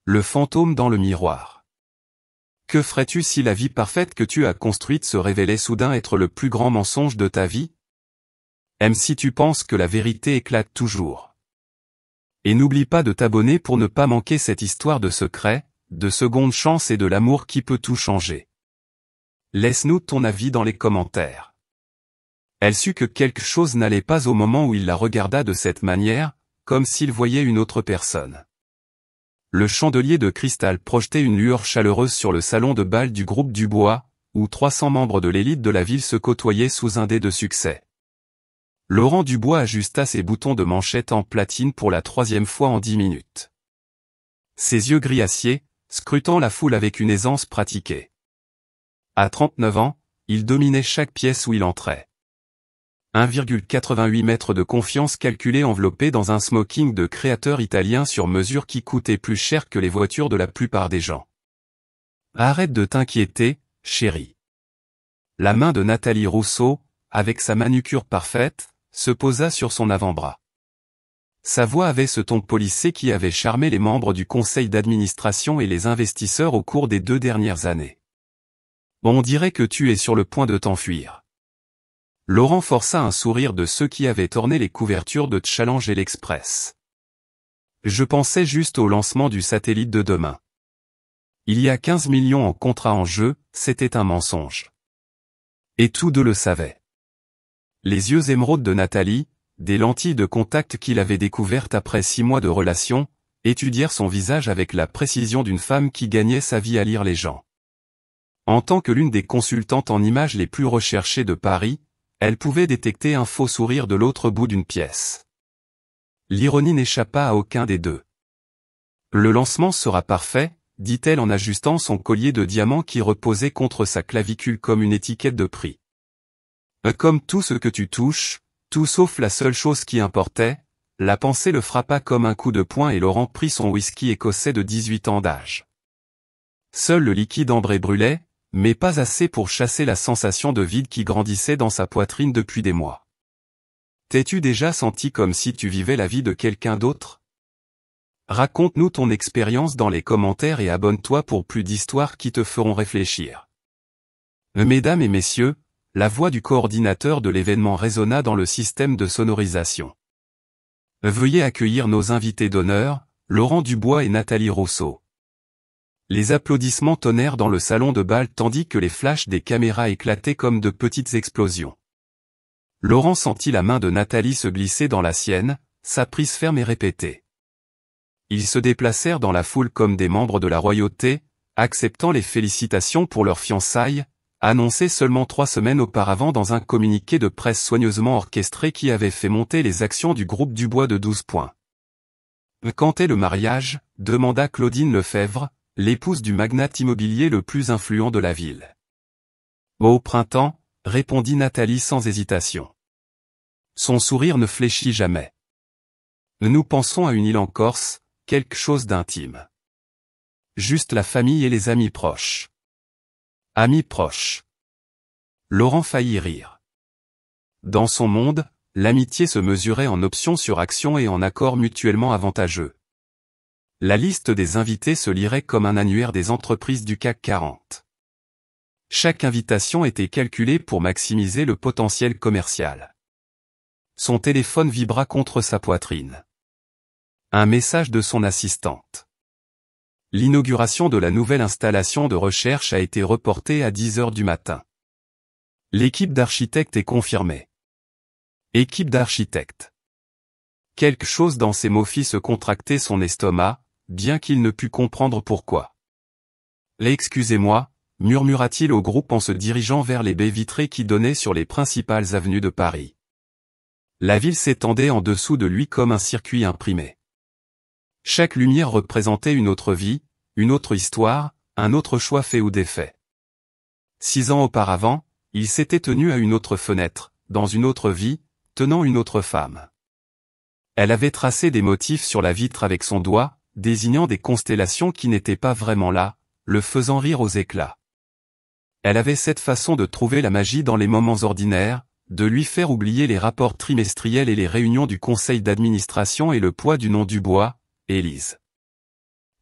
Le fantôme dans le miroir. Que ferais-tu si la vie parfaite que tu as construite se révélait soudain être le plus grand mensonge de ta vie? Même si tu penses que la vérité éclate toujours. Et n'oublie pas de t'abonner pour ne pas manquer cette histoire de secret, de seconde chance et de l'amour qui peut tout changer. Laisse-nous ton avis dans les commentaires. Elle sut que quelque chose n'allait pas au moment où il la regarda de cette manière, comme s'il voyait une autre personne. Le chandelier de cristal projetait une lueur chaleureuse sur le salon de bal du groupe Dubois, où 300 membres de l'élite de la ville se côtoyaient sous un dé de succès. Laurent Dubois ajusta ses boutons de manchette en platine pour la 3e fois en 10 minutes. Ses yeux gris acier, scrutant la foule avec une aisance pratiquée. À 39 ans, il dominait chaque pièce où il entrait. 1,88 mètres de confiance calculé enveloppé dans un smoking de créateur italien sur mesure qui coûtait plus cher que les voitures de la plupart des gens. Arrête de t'inquiéter, chérie. La main de Nathalie Rousseau, avec sa manucure parfaite, se posa sur son avant-bras. Sa voix avait ce ton policé qui avait charmé les membres du conseil d'administration et les investisseurs au cours des 2 dernières années. On dirait que tu es sur le point de t'enfuir. Laurent força un sourire de ceux qui avaient orné les couvertures de Challenge et l'Express. Je pensais juste au lancement du satellite de demain. Il y a 15 millions en contrat en jeu, c'était un mensonge. Et tous deux le savaient. Les yeux émeraudes de Nathalie, des lentilles de contact qu'il avait découvertes après 6 mois de relation, étudièrent son visage avec la précision d'une femme qui gagnait sa vie à lire les gens. En tant que l'une des consultantes en images les plus recherchées de Paris, elle pouvait détecter un faux sourire de l'autre bout d'une pièce. L'ironie n'échappa à aucun des deux. Le lancement sera parfait, dit-elle en ajustant son collier de diamants qui reposait contre sa clavicule comme une étiquette de prix. Comme tout ce que tu touches, tout sauf la seule chose qui importait, la pensée le frappa comme un coup de poing et Laurent prit son whisky écossais de 18 ans d'âge. Seul le liquide ambré brûlait, mais pas assez pour chasser la sensation de vide qui grandissait dans sa poitrine depuis des mois. T'es-tu déjà senti comme si tu vivais la vie de quelqu'un d'autre? Raconte-nous ton expérience dans les commentaires et abonne-toi pour plus d'histoires qui te feront réfléchir. Mesdames et messieurs, la voix du coordinateur de l'événement résonna dans le système de sonorisation. Veuillez accueillir nos invités d'honneur, Laurent Dubois et Nathalie Rousseau. Les applaudissements tonnèrent dans le salon de bal tandis que les flashs des caméras éclataient comme de petites explosions. Laurent sentit la main de Nathalie se glisser dans la sienne, sa prise ferme et répétée. Ils se déplacèrent dans la foule comme des membres de la royauté, acceptant les félicitations pour leur fiançailles, annoncées seulement 3 semaines auparavant dans un communiqué de presse soigneusement orchestré qui avait fait monter les actions du groupe Dubois de 12 points. Quand est le mariage? Demanda Claudine Lefebvre, l'épouse du magnate immobilier le plus influent de la ville. Au printemps, répondit Nathalie sans hésitation. Son sourire ne fléchit jamais. Nous pensons à une île en Corse, quelque chose d'intime. Juste la famille et les amis proches. Amis proches. Laurent faillit rire. Dans son monde, l'amitié se mesurait en options sur actions et en accords mutuellement avantageux. La liste des invités se lirait comme un annuaire des entreprises du CAC 40. Chaque invitation était calculée pour maximiser le potentiel commercial. Son téléphone vibra contre sa poitrine. Un message de son assistante. L'inauguration de la nouvelle installation de recherche a été reportée à 10 heures du matin. L'équipe d'architectes est confirmée. Équipe d'architectes. Quelque chose dans ces mots fit se contracter son estomac, bien qu'il ne pût comprendre pourquoi. Excusez-moi, murmura-t-il au groupe en se dirigeant vers les baies vitrées qui donnaient sur les principales avenues de Paris. La ville s'étendait en dessous de lui comme un circuit imprimé. Chaque lumière représentait une autre vie, une autre histoire, un autre choix fait ou défait. 6 ans auparavant, il s'était tenu à une autre fenêtre, dans une autre vie, tenant une autre femme. Elle avait tracé des motifs sur la vitre avec son doigt, désignant des constellations qui n'étaient pas vraiment là, le faisant rire aux éclats. Elle avait cette façon de trouver la magie dans les moments ordinaires, de lui faire oublier les rapports trimestriels et les réunions du conseil d'administration et le poids du nom Dubois, Élise.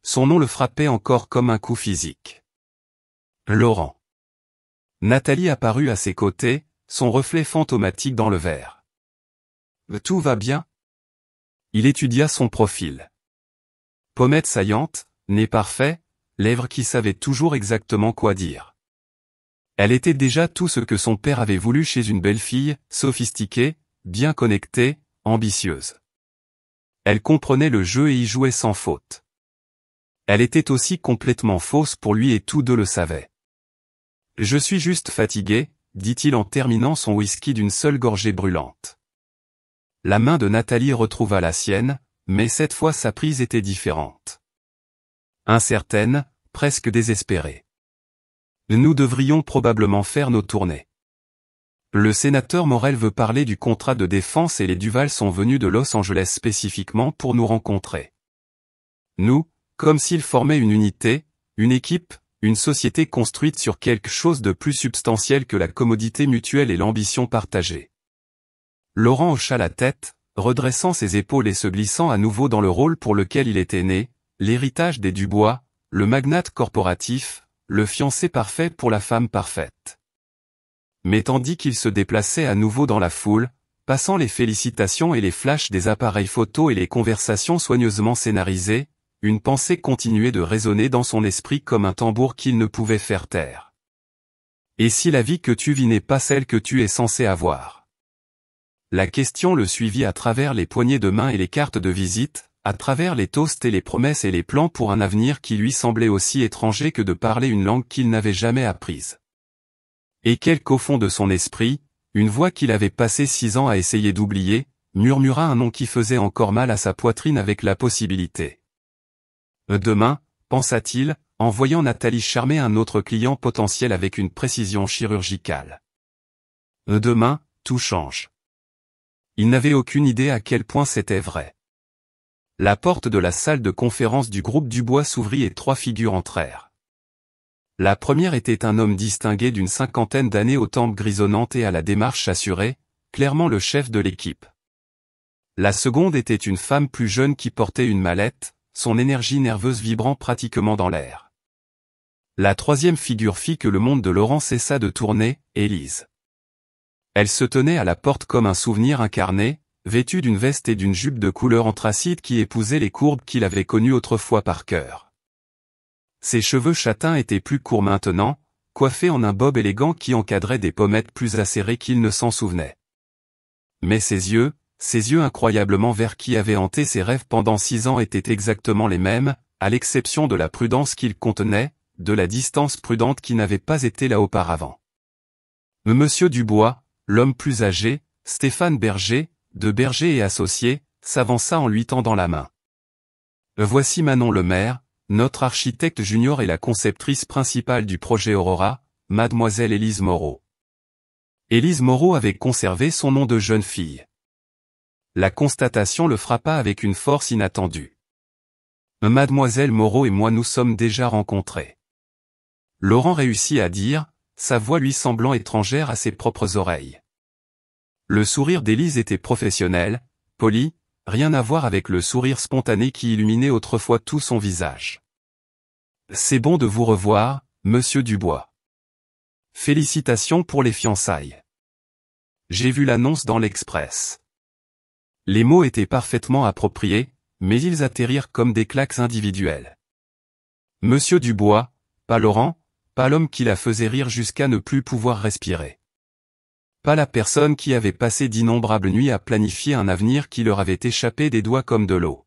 Son nom le frappait encore comme un coup physique. Laurent. Nathalie apparut à ses côtés, son reflet fantomatique dans le verre. Tout va bien? Il étudia son profil. Pommettes saillantes, nez parfait, lèvres qui savaient toujours exactement quoi dire. Elle était déjà tout ce que son père avait voulu chez une belle fille, sophistiquée, bien connectée, ambitieuse. Elle comprenait le jeu et y jouait sans faute. Elle était aussi complètement fausse pour lui et tous deux le savaient. « Je suis juste fatigué », dit-il en terminant son whisky d'une seule gorgée brûlante. La main de Nathalie retrouva la sienne, mais cette fois sa prise était différente. Incertaine, presque désespérée. Nous devrions probablement faire nos tournées. Le sénateur Morel veut parler du contrat de défense et les Duval sont venus de Los Angeles spécifiquement pour nous rencontrer. Nous, comme s'ils formaient une unité, une équipe, une société construite sur quelque chose de plus substantiel que la commodité mutuelle et l'ambition partagée. Laurent hocha la tête, redressant ses épaules et se glissant à nouveau dans le rôle pour lequel il était né, l'héritage des Dubois, le magnate corporatif, le fiancé parfait pour la femme parfaite. Mais tandis qu'il se déplaçait à nouveau dans la foule, passant les félicitations et les flashs des appareils photo et les conversations soigneusement scénarisées, une pensée continuait de résonner dans son esprit comme un tambour qu'il ne pouvait faire taire. Et si la vie que tu vis n'est pas celle que tu es censé avoir? La question le suivit à travers les poignées de main et les cartes de visite, à travers les toasts et les promesses et les plans pour un avenir qui lui semblait aussi étranger que de parler une langue qu'il n'avait jamais apprise. Et qu'au fond de son esprit, une voix qu'il avait passé 6 ans à essayer d'oublier, murmura un nom qui faisait encore mal à sa poitrine avec la possibilité. Demain, pensa-t-il, en voyant Nathalie charmer un autre client potentiel avec une précision chirurgicale. Demain, tout change. Il n'avait aucune idée à quel point c'était vrai. La porte de la salle de conférence du groupe Dubois s'ouvrit et 3 figures entrèrent. La première était un homme distingué d'une 50aine d'années aux tempes grisonnantes et à la démarche assurée, clairement le chef de l'équipe. La seconde était une femme plus jeune qui portait une mallette, son énergie nerveuse vibrant pratiquement dans l'air. La troisième figure fit que le monde de Laurent cessa de tourner, Élise. Elle se tenait à la porte comme un souvenir incarné, vêtue d'une veste et d'une jupe de couleur anthracite qui épousaient les courbes qu'il avait connues autrefois par cœur. Ses cheveux châtains étaient plus courts maintenant, coiffés en un bob élégant qui encadrait des pommettes plus acérées qu'il ne s'en souvenait. Mais ses yeux incroyablement verts qui avaient hanté ses rêves pendant 6 ans étaient exactement les mêmes, à l'exception de la prudence qu'ils contenaient, de la distance prudente qui n'avait pas été là auparavant. Monsieur Dubois, l'homme plus âgé, Stéphane Berger, de Berger et Associés, s'avança en lui tendant la main. Voici Manon Lemaire, notre architecte junior et la conceptrice principale du projet Aurora, mademoiselle Élise Moreau. Élise Moreau avait conservé son nom de jeune fille. La constatation le frappa avec une force inattendue. Mademoiselle Moreau et moi nous sommes déjà rencontrés. Laurent réussit à dire, sa voix lui semblant étrangère à ses propres oreilles. Le sourire d'Élise était professionnel, poli, rien à voir avec le sourire spontané qui illuminait autrefois tout son visage. C'est bon de vous revoir, monsieur Dubois. Félicitations pour les fiançailles. J'ai vu l'annonce dans l'Express. Les mots étaient parfaitement appropriés, mais ils atterrirent comme des claques individuelles. Monsieur Dubois, pas Laurent, pas l'homme qui la faisait rire jusqu'à ne plus pouvoir respirer. Pas la personne qui avait passé d'innombrables nuits à planifier un avenir qui leur avait échappé des doigts comme de l'eau.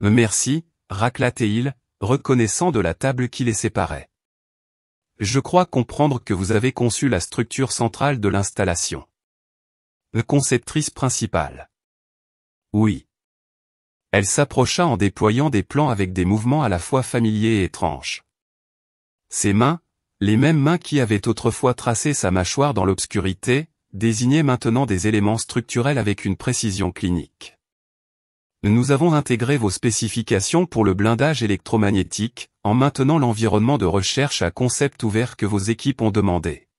Merci, racla-t-il, reconnaissant de la table qui les séparait. Je crois comprendre que vous avez conçu la structure centrale de l'installation. Conceptrice principale. Oui. Elle s'approcha en déployant des plans avec des mouvements à la fois familiers et étranges. Ses mains, les mêmes mains qui avaient autrefois tracé sa mâchoire dans l'obscurité, désignaient maintenant des éléments structurels avec une précision clinique. Nous avons intégré vos spécifications pour le blindage électromagnétique, en maintenant l'environnement de recherche à concept ouvert que vos équipes ont demandé.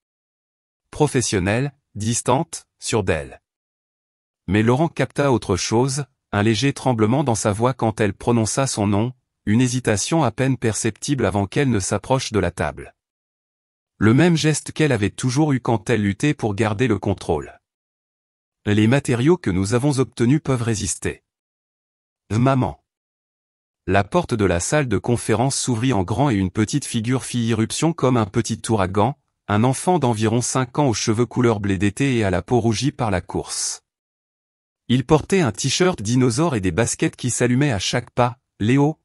Professionnelle, distante, sûre d'elle. Mais Laurent capta autre chose, un léger tremblement dans sa voix quand elle prononça son nom, une hésitation à peine perceptible avant qu'elle ne s'approche de la table. Le même geste qu'elle avait toujours eu quand elle luttait pour garder le contrôle. Les matériaux que nous avons obtenus peuvent résister. Maman. La porte de la salle de conférence s'ouvrit en grand et une petite figure fit irruption comme un petit ouragan, un enfant d'environ 5 ans aux cheveux couleur blé d'été et à la peau rougie par la course. Il portait un t-shirt dinosaure et des baskets qui s'allumaient à chaque pas. Léo.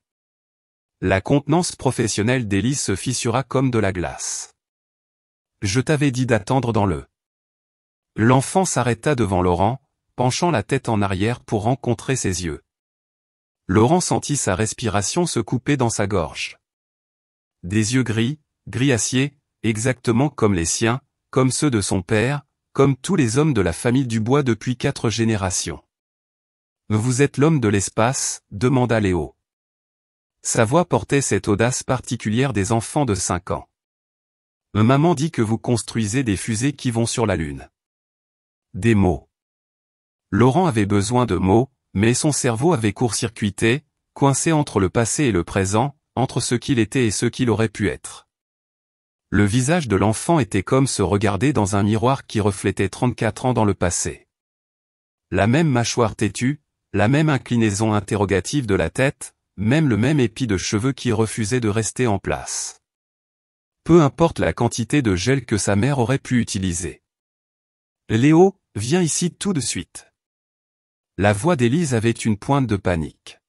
La contenance professionnelle d'Élise se fissura comme de la glace. Je t'avais dit d'attendre dans le. L'enfant s'arrêta devant Laurent, penchant la tête en arrière pour rencontrer ses yeux. Laurent sentit sa respiration se couper dans sa gorge. Des yeux gris, gris acier, exactement comme les siens, comme ceux de son père, comme tous les hommes de la famille Dubois depuis 4 générations. « Vous êtes l'homme de l'espace ?» demanda Léo. Sa voix portait cette audace particulière des enfants de 5 ans. « Maman dit que vous construisez des fusées qui vont sur la Lune. » Des mots. Laurent avait besoin de mots, mais son cerveau avait court-circuité, coincé entre le passé et le présent, entre ce qu'il était et ce qu'il aurait pu être. Le visage de l'enfant était comme se regarder dans un miroir qui reflétait 34 ans dans le passé. La même mâchoire têtue, la même inclinaison interrogative de la tête, même le même épi de cheveux qui refusait de rester en place. Peu importe la quantité de gel que sa mère aurait pu utiliser. « Léo, viens ici tout de suite. » La voix d'Élise avait une pointe de panique.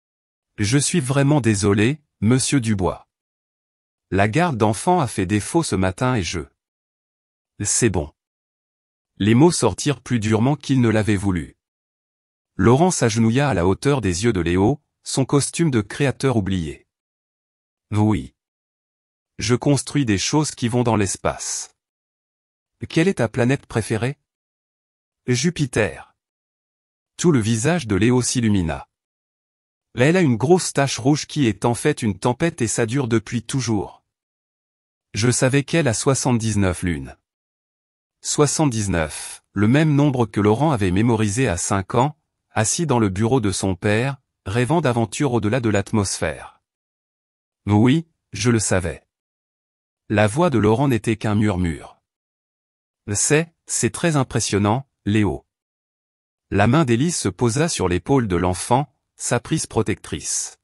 « Je suis vraiment désolé, monsieur Dubois. La garde d'enfants a fait défaut ce matin et je... » C'est bon. Les mots sortirent plus durement qu'il ne l'avait voulu. Laurent s'agenouilla à la hauteur des yeux de Léo, son costume de créateur oublié. « Oui. Je construis des choses qui vont dans l'espace. Quelle est ta planète préférée ? » Jupiter. Tout le visage de Léo s'illumina. Elle a une grosse tache rouge qui est en fait une tempête et ça dure depuis toujours. Je savais qu'elle a 79 lunes. 79, le même nombre que Laurent avait mémorisé à 5 ans, assis dans le bureau de son père, rêvant d'aventures au-delà de l'atmosphère. Oui, je le savais. La voix de Laurent n'était qu'un murmure. C'est très impressionnant, Léo. La main d'Élise se posa sur l'épaule de l'enfant, sa prise protectrice.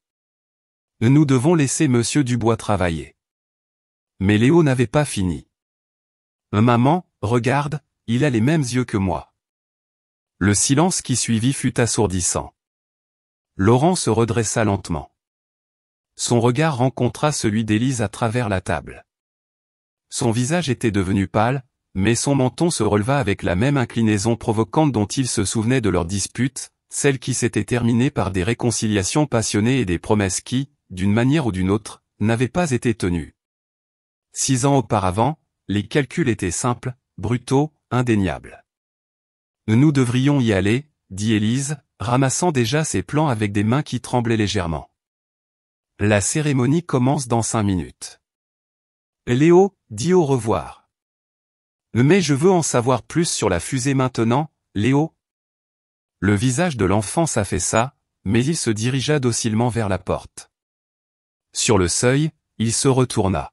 Nous devons laisser monsieur Dubois travailler. Mais Léo n'avait pas fini. Maman, regarde, il a les mêmes yeux que moi. Le silence qui suivit fut assourdissant. Laurent se redressa lentement. Son regard rencontra celui d'Élise à travers la table. Son visage était devenu pâle, mais son menton se releva avec la même inclinaison provocante dont il se souvenait de leur dispute, celle qui s'était terminée par des réconciliations passionnées et des promesses qui, d'une manière ou d'une autre, n'avaient pas été tenues. 6 ans auparavant, les calculs étaient simples, brutaux, indéniables. Nous devrions y aller, dit Élise, ramassant déjà ses plans avec des mains qui tremblaient légèrement. La cérémonie commence dans 5 minutes. Léo, dis au revoir. Mais je veux en savoir plus sur la fusée maintenant, Léo. Le visage de l'enfant s'affaissa, mais il se dirigea docilement vers la porte. Sur le seuil, il se retourna.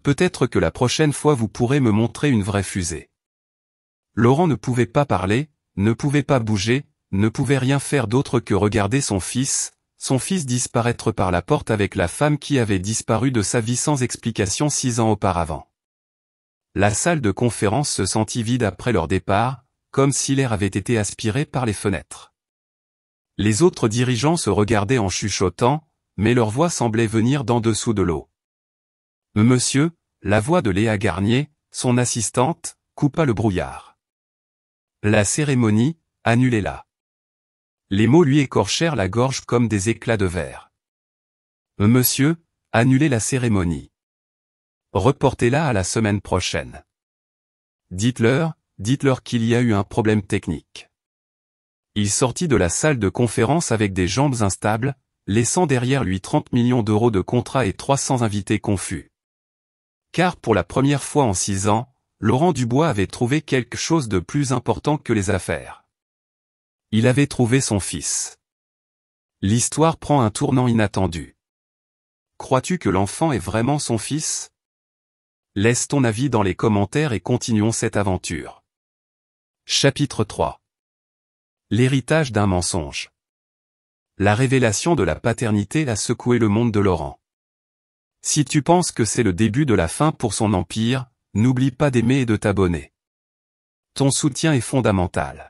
Peut-être que la prochaine fois vous pourrez me montrer une vraie fusée. Laurent ne pouvait pas parler, ne pouvait pas bouger, ne pouvait rien faire d'autre que regarder son fils disparaître par la porte avec la femme qui avait disparu de sa vie sans explication 6 ans auparavant. La salle de conférence se sentit vide après leur départ, comme si l'air avait été aspiré par les fenêtres. Les autres dirigeants se regardaient en chuchotant, mais leur voix semblait venir d'en dessous de l'eau. Monsieur, la voix de Léa Garnier, son assistante, coupa le brouillard. La cérémonie, annulez-la. Les mots lui écorchèrent la gorge comme des éclats de verre. Monsieur, annulez la cérémonie. Reportez-la à la semaine prochaine. Dites-leur qu'il y a eu un problème technique. Il sortit de la salle de conférence avec des jambes instables, laissant derrière lui 30 millions d'euros de contrats et 300 invités confus. Car pour la première fois en 6 ans, Laurent Dubois avait trouvé quelque chose de plus important que les affaires. Il avait trouvé son fils. L'histoire prend un tournant inattendu. Crois-tu que l'enfant est vraiment son fils? Laisse ton avis dans les commentaires et continuons cette aventure. Chapitre 3. L'héritage d'un mensonge. La révélation de la paternité a secoué le monde de Laurent. Si tu penses que c'est le début de la fin pour son empire, n'oublie pas d'aimer et de t'abonner. Ton soutien est fondamental.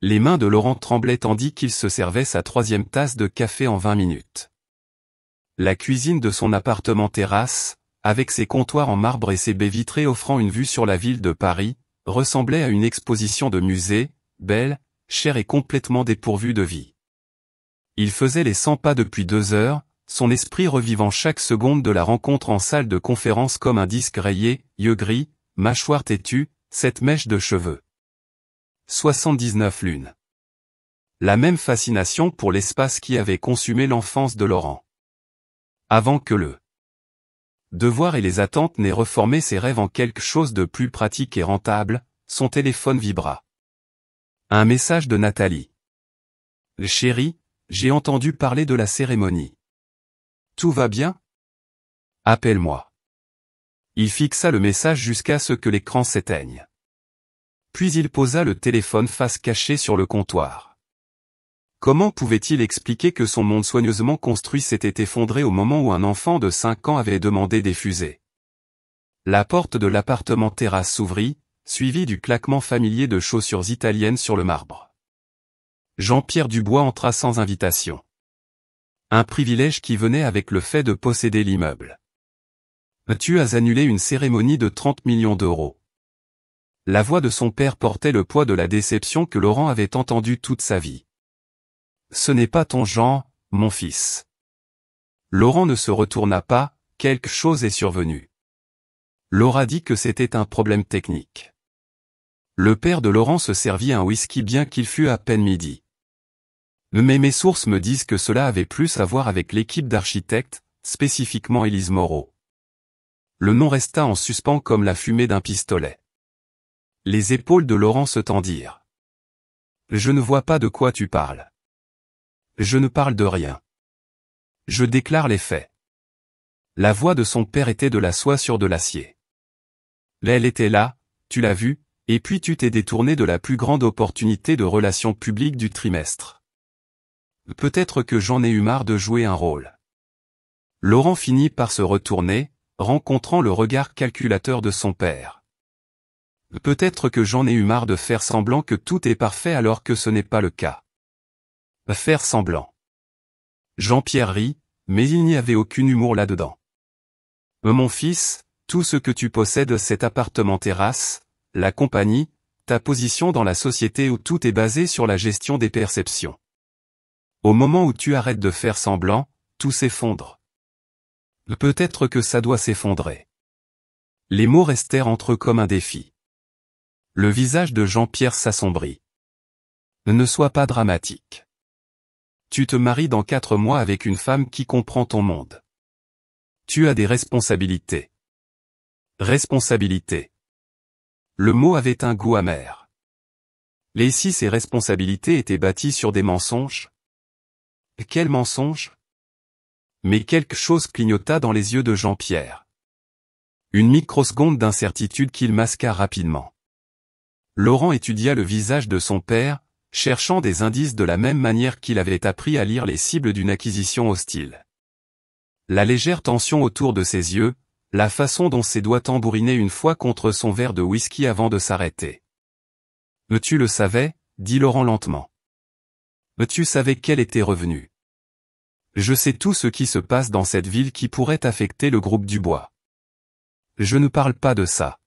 Les mains de Laurent tremblaient tandis qu'il se servait sa 3e tasse de café en 20 minutes. La cuisine de son appartement terrasse, avec ses comptoirs en marbre et ses baies vitrées offrant une vue sur la ville de Paris, ressemblait à une exposition de musée, belle, chère et complètement dépourvue de vie. Il faisait les 100 pas depuis 2 heures, son esprit revivant chaque seconde de la rencontre en salle de conférence comme un disque rayé, yeux gris, mâchoire têtue, 7 mèches de cheveux. 79 lunes. La même fascination pour l'espace qui avait consumé l'enfance de Laurent. Avant que le devoir et les attentes n'aient reformé ses rêves en quelque chose de plus pratique et rentable, son téléphone vibra. Un message de Nathalie. Chérie, j'ai entendu parler de la cérémonie. Tout va bien? Appelle-moi. Il fixa le message jusqu'à ce que l'écran s'éteigne. Puis il posa le téléphone face cachée sur le comptoir. Comment pouvait-il expliquer que son monde soigneusement construit s'était effondré au moment où un enfant de 5 ans avait demandé des fusées? La porte de l'appartement terrasse s'ouvrit, suivie du claquement familier de chaussures italiennes sur le marbre. Jean-Pierre Dubois entra sans invitation. Un privilège qui venait avec le fait de posséder l'immeuble. Tu as annulé une cérémonie de 30 millions d'euros. La voix de son père portait le poids de la déception que Laurent avait entendue toute sa vie. Ce n'est pas ton genre, mon fils. Laurent ne se retourna pas, quelque chose est survenu. Laura dit que c'était un problème technique. Le père de Laurent se servit un whisky bien qu'il fût à peine midi. Mais mes sources me disent que cela avait plus à voir avec l'équipe d'architectes, spécifiquement Élise Moreau. Le nom resta en suspens comme la fumée d'un pistolet. Les épaules de Laurent se tendirent. Je ne vois pas de quoi tu parles. Je ne parle de rien. Je déclare les faits. La voix de son père était de la soie sur de l'acier. Elle était là, tu l'as vue, et puis tu t'es détourné de la plus grande opportunité de relations publiques du trimestre. Peut-être que j'en ai eu marre de jouer un rôle. Laurent finit par se retourner, rencontrant le regard calculateur de son père. Peut-être que j'en ai eu marre de faire semblant que tout est parfait alors que ce n'est pas le cas. Faire semblant. Jean-Pierre rit, mais il n'y avait aucun humour là-dedans. Mon fils, tout ce que tu possèdes, cet appartement terrasse, la compagnie, ta position dans la société où tout est basé sur la gestion des perceptions. Au moment où tu arrêtes de faire semblant, tout s'effondre. Peut-être que ça doit s'effondrer. Les mots restèrent entre eux comme un défi. Le visage de Jean-Pierre s'assombrit. Ne sois pas dramatique. Tu te maries dans 4 mois avec une femme qui comprend ton monde. Tu as des responsabilités. Responsabilités. Le mot avait un goût amer. Et si ces responsabilités étaient bâties sur des mensonges? Quels mensonges? Mais quelque chose clignota dans les yeux de Jean-Pierre. Une microseconde d'incertitude qu'il masqua rapidement. Laurent étudia le visage de son père, cherchant des indices de la même manière qu'il avait appris à lire les cibles d'une acquisition hostile. La légère tension autour de ses yeux, la façon dont ses doigts tambourinaient une fois contre son verre de whisky avant de s'arrêter. « Tu le savais » dit Laurent lentement. « Tu savais qu'elle était revenue. Je sais tout ce qui se passe dans cette ville qui pourrait affecter le groupe Dubois. Je ne parle pas de ça. »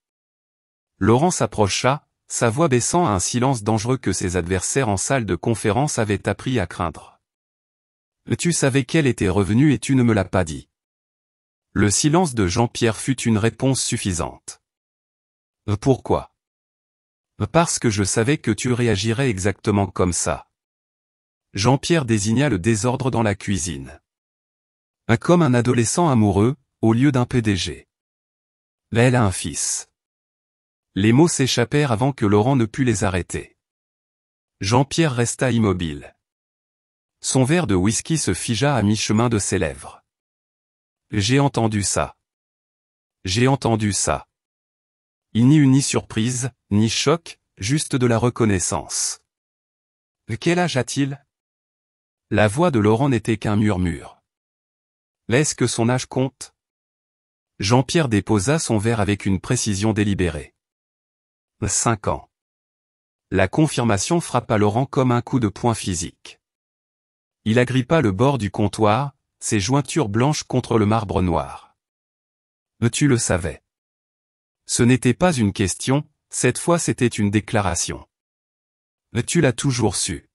Laurent s'approcha, sa voix baissant à un silence dangereux que ses adversaires en salle de conférence avaient appris à craindre. « Tu savais qu'elle était revenue et tu ne me l'as pas dit. » Le silence de Jean-Pierre fut une réponse suffisante. « Pourquoi ? » « Parce que je savais que tu réagirais exactement comme ça. » Jean-Pierre désigna le désordre dans la cuisine. Comme un adolescent amoureux, au lieu d'un PDG. Elle a un fils. Les mots s'échappèrent avant que Laurent ne pût les arrêter. Jean-Pierre resta immobile. Son verre de whisky se figea à mi-chemin de ses lèvres. J'ai entendu ça. J'ai entendu ça. Il n'y eut ni surprise, ni choc, juste de la reconnaissance. Quel âge a-t-il? La voix de Laurent n'était qu'un murmure. Est-ce que son âge compte? Jean-Pierre déposa son verre avec une précision délibérée. 5 ans. La confirmation frappa Laurent comme un coup de poing physique. Il agrippa le bord du comptoir, ses jointures blanches contre le marbre noir. Tu le savais. Ce n'était pas une question, cette fois c'était une déclaration. Tu l'as toujours su.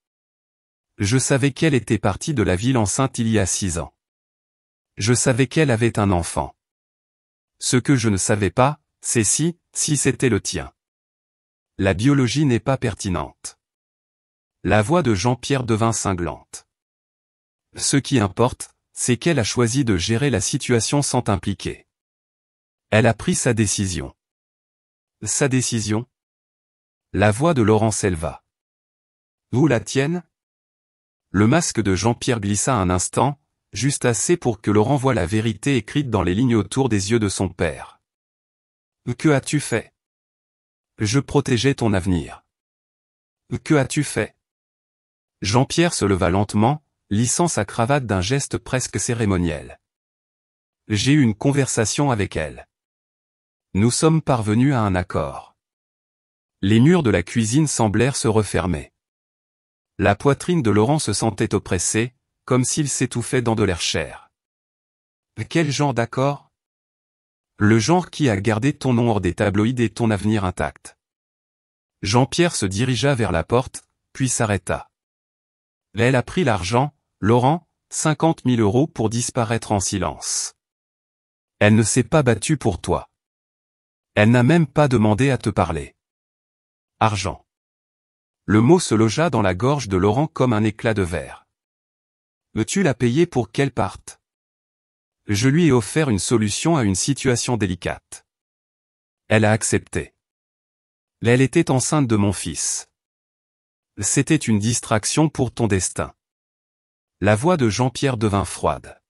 Je savais qu'elle était partie de la ville enceinte il y a 6 ans. Je savais qu'elle avait un enfant. Ce que je ne savais pas, c'est si c'était le tien. La biologie n'est pas pertinente. La voix de Jean-Pierre devint cinglante. Ce qui importe, c'est qu'elle a choisi de gérer la situation sans t'impliquer. Elle a pris sa décision. Sa décision? La voix de Laurent s'éleva. Vous la tienne? Le masque de Jean-Pierre glissa un instant, juste assez pour que Laurent voie la vérité écrite dans les lignes autour des yeux de son père. Que as-tu fait? Je protégeais ton avenir. Que as-tu fait? Jean-Pierre se leva lentement, lissant sa cravate d'un geste presque cérémoniel. J'ai eu une conversation avec elle. Nous sommes parvenus à un accord. Les murs de la cuisine semblèrent se refermer. La poitrine de Laurent se sentait oppressée, comme s'il s'étouffait dans de l'air chair. Quel genre d'accord? Le genre qui a gardé ton nom hors des tabloïds et ton avenir intact. Jean-Pierre se dirigea vers la porte, puis s'arrêta. Elle a pris l'argent, Laurent, 50 000 € pour disparaître en silence. Elle ne s'est pas battue pour toi. Elle n'a même pas demandé à te parler. Argent. Le mot se logea dans la gorge de Laurent comme un éclat de verre. Tu l'as payé pour qu'elle parte? Je lui ai offert une solution à une situation délicate. Elle a accepté. Elle était enceinte de mon fils. C'était une distraction pour ton destin. La voix de Jean-Pierre devint froide.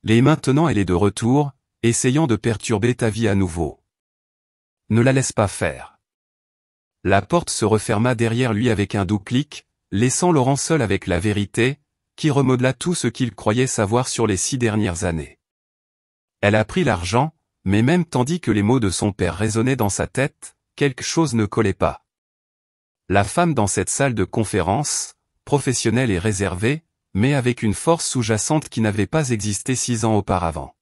Et maintenant elle est de retour, essayant de perturber ta vie à nouveau. Ne la laisse pas faire. La porte se referma derrière lui avec un doux clic, laissant Laurent seul avec la vérité, qui remodela tout ce qu'il croyait savoir sur les 6 dernières années. Elle a pris l'argent, mais même tandis que les mots de son père résonnaient dans sa tête, quelque chose ne collait pas. La femme dans cette salle de conférence, professionnelle et réservée, mais avec une force sous-jacente qui n'avait pas existé 6 ans auparavant.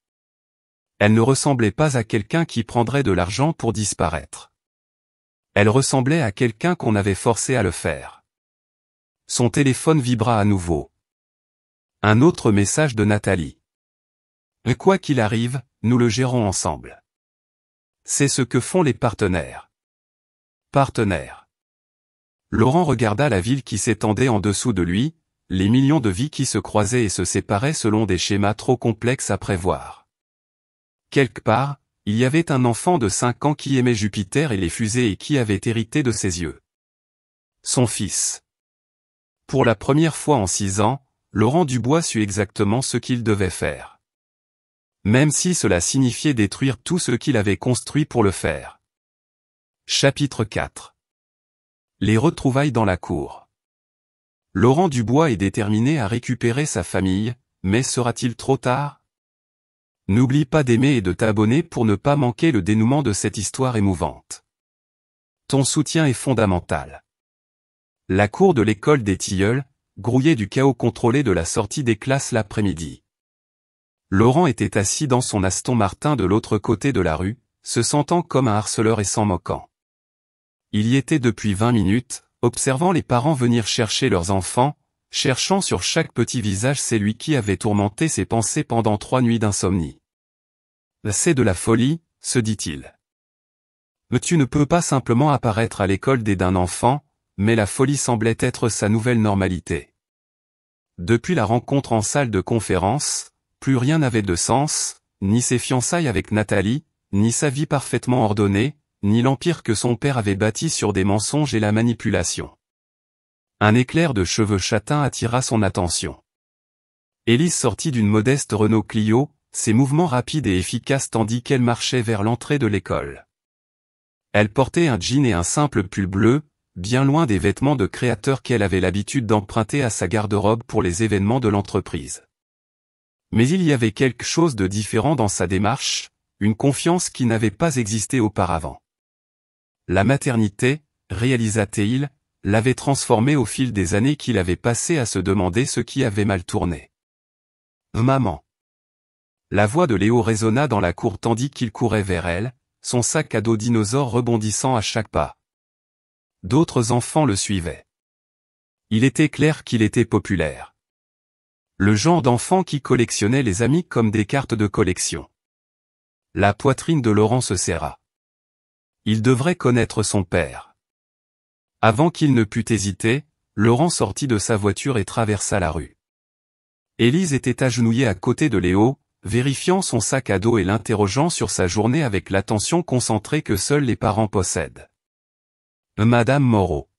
Elle ne ressemblait pas à quelqu'un qui prendrait de l'argent pour disparaître. Elle ressemblait à quelqu'un qu'on avait forcé à le faire. Son téléphone vibra à nouveau. Un autre message de Nathalie. Quoi qu'il arrive, nous le gérons ensemble. C'est ce que font les partenaires. Partenaires. Laurent regarda la ville qui s'étendait en dessous de lui, les millions de vies qui se croisaient et se séparaient selon des schémas trop complexes à prévoir. Quelque part, il y avait un enfant de 5 ans qui aimait Jupiter et les fusées et qui avait hérité de ses yeux. Son fils. Pour la première fois en 6 ans, Laurent Dubois sut exactement ce qu'il devait faire. Même si cela signifiait détruire tout ce qu'il avait construit pour le faire. Chapitre 4. Les retrouvailles dans la cour. Laurent Dubois est déterminé à récupérer sa famille, mais sera-t-il trop tard? N'oublie pas d'aimer et de t'abonner pour ne pas manquer le dénouement de cette histoire émouvante. Ton soutien est fondamental. La cour de l'école des Tilleuls, grouillée du chaos contrôlé de la sortie des classes l'après-midi. Laurent était assis dans son Aston Martin de l'autre côté de la rue, se sentant comme un harceleur et s'en moquant. Il y était depuis 20 minutes, observant les parents venir chercher leurs enfants, cherchant sur chaque petit visage celui qui avait tourmenté ses pensées pendant 3 nuits d'insomnie. C'est de la folie, se dit-il. Tu ne peux pas simplement apparaître à l'école dès d'un enfant, mais la folie semblait être sa nouvelle normalité. Depuis la rencontre en salle de conférence, plus rien n'avait de sens, ni ses fiançailles avec Nathalie, ni sa vie parfaitement ordonnée, ni l'empire que son père avait bâti sur des mensonges et la manipulation. Un éclair de cheveux châtains attira son attention. Élise sortit d'une modeste Renault Clio, ses mouvements rapides et efficaces tandis qu'elle marchait vers l'entrée de l'école. Elle portait un jean et un simple pull bleu, bien loin des vêtements de créateur qu'elle avait l'habitude d'emprunter à sa garde-robe pour les événements de l'entreprise. Mais il y avait quelque chose de différent dans sa démarche, une confiance qui n'avait pas existé auparavant. La maternité, réalisa-t-il, l'avait transformé au fil des années qu'il avait passées à se demander ce qui avait mal tourné. « Maman !» La voix de Léo résonna dans la cour tandis qu'il courait vers elle, son sac à dos dinosaure rebondissant à chaque pas. D'autres enfants le suivaient. Il était clair qu'il était populaire. Le genre d'enfant qui collectionnait les amis comme des cartes de collection. La poitrine de Laurent se serra. Il devrait connaître son père. Avant qu'il ne pût hésiter, Laurent sortit de sa voiture et traversa la rue. Élise était agenouillée à côté de Léo, vérifiant son sac à dos et l'interrogeant sur sa journée avec l'attention concentrée que seuls les parents possèdent. Madame Moreau.